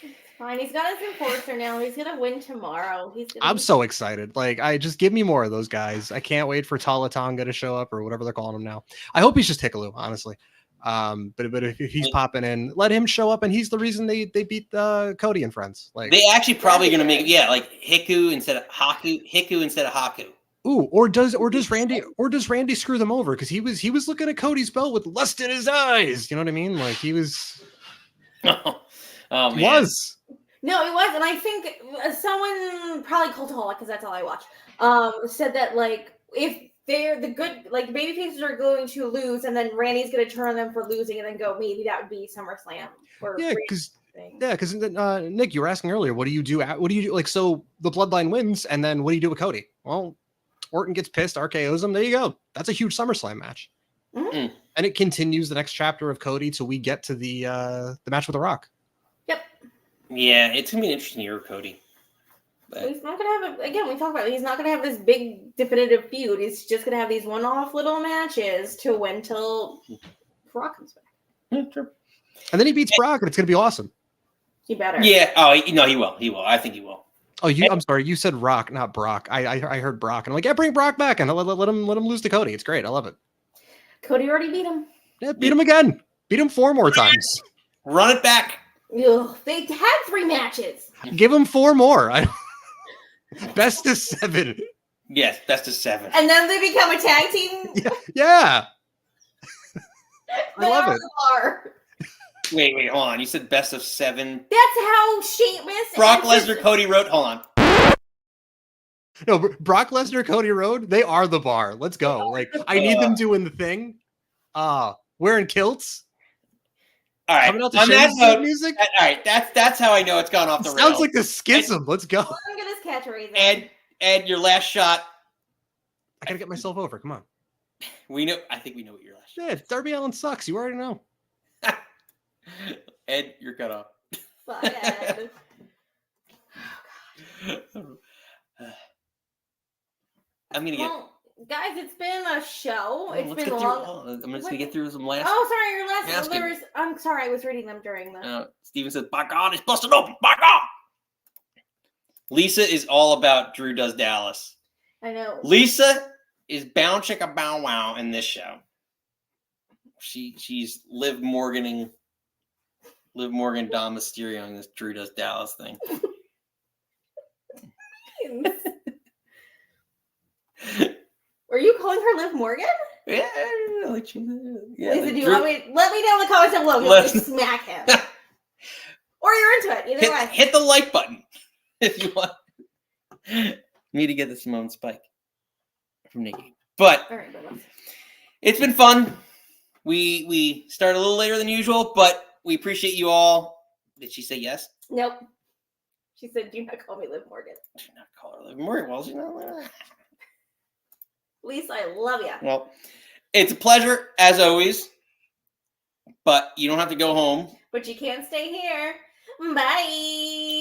Speaker 2: It's fine. He's got his enforcer now. He's gonna win tomorrow.
Speaker 7: I'm so excited. Just give me more of those guys. I can't wait for Tala Tonga to show up or whatever they're calling him now. I hope he's just Hikaru, honestly. But if he's popping in, let him show up, and he's the reason they beat Cody and friends.
Speaker 1: They actually probably going to make Hiku instead of Haku.
Speaker 7: Ooh, or does Randy screw them over? Because he was looking at Cody's belt with lust in his eyes. You know what I mean? Like he was.
Speaker 1: Oh
Speaker 7: He
Speaker 1: man.
Speaker 7: was.
Speaker 2: No, it was, and I think someone, probably Cultaholic, because that's all I watch, said that like if they're the good, like baby faces are going to lose, and then Randy's going to turn on them for losing, and then go, maybe that would be SummerSlam.
Speaker 7: Yeah, because Nick, you were asking earlier, what do you do? What do you do? Like, so the Bloodline wins, and then what do you do with Cody? Well, Orton gets pissed, RKO's him. There you go. That's a huge SummerSlam match, and it continues the next chapter of Cody till we get to the match with The Rock.
Speaker 2: Yep.
Speaker 1: Yeah, it's gonna be an interesting year with Cody. But
Speaker 2: He's not gonna have again. We talked about it, he's not gonna have this big definitive feud. He's just gonna have these one-off little matches to win till Brock comes back.
Speaker 1: true.
Speaker 7: And then he beats Brock, and it's gonna be awesome.
Speaker 2: He better.
Speaker 1: Yeah. Oh, no, he will. He will. I think he will.
Speaker 7: Oh, I'm sorry. You said Rock, not Brock. I heard Brock, and I'm like, yeah, bring Brock back, and let him lose to Cody. It's great. I love it.
Speaker 2: Cody already beat him.
Speaker 7: Yeah, beat him again. Beat him 4 more times.
Speaker 1: Run it back.
Speaker 2: Ugh, they had 3 matches.
Speaker 7: Give him 4 more. Best of 7.
Speaker 1: Yes, best of 7.
Speaker 2: And then they become a tag team.
Speaker 7: Yeah. I
Speaker 2: They
Speaker 7: love
Speaker 2: are
Speaker 7: it.
Speaker 2: the bar.
Speaker 1: Wait, hold on. You said best of 7.
Speaker 2: That's how Sheamus.
Speaker 1: Brock
Speaker 2: and-
Speaker 1: Lesnar, Cody Rhodes. Hold on.
Speaker 7: No, Brock Lesnar, Cody Rhodes, they are the bar. Let's go. Like, I need them doing the thing. Wearing kilts.
Speaker 1: All right.
Speaker 7: Coming out to
Speaker 1: On that
Speaker 7: Sheamus'
Speaker 1: note,
Speaker 7: music.
Speaker 1: all right. That's how I know it's gone off the rails.
Speaker 7: Sounds like the schism. Let's go.
Speaker 2: Let him get his catchphrase.
Speaker 1: Ed, your last shot.
Speaker 7: I gotta get myself over. Come on.
Speaker 1: We know. I think we know what your last shot.
Speaker 7: Yeah, Darby Allin sucks. You already know.
Speaker 1: Ed, you're cut off.
Speaker 2: Bye, Ed.
Speaker 1: I'm gonna get.
Speaker 2: Well, guys, it's been a show. It's
Speaker 1: let's
Speaker 2: been
Speaker 1: get
Speaker 2: long.
Speaker 1: through. I'm just gonna get through some last.
Speaker 2: Oh, sorry, your last.
Speaker 1: Asking.
Speaker 2: There was, I'm sorry, I was reading them during the.
Speaker 1: Steven says, "By God, it's busted open. By God." Lisa is all about Drew Does Dallas.
Speaker 2: I know.
Speaker 1: Lisa is bound chicka bow wow in this show. She's Liv Morgan, Dom Mysterio in this Drew Does Dallas thing.
Speaker 2: Were you calling her Liv Morgan?
Speaker 1: Yeah, like she, yeah.
Speaker 2: Lisa,
Speaker 1: like
Speaker 2: do you
Speaker 1: Drew-
Speaker 2: want me? Let me know in the comments down below. If you want me to smack him, or you're into it. Either way.
Speaker 1: hit the like button if you want me to get the Simone Spike from Nikki. But
Speaker 2: All right, bye-bye.
Speaker 1: it's been fun. We started a little later than usual, but we appreciate you all. Did she say yes?
Speaker 2: Nope. She said, "Do not call me Liv Morgan."
Speaker 1: I did not call her Liv Morgan. Well, she's not.
Speaker 2: Lisa, I love you.
Speaker 1: Well, it's a pleasure as always, but you don't have to go home.
Speaker 2: But you can't stay here. Bye.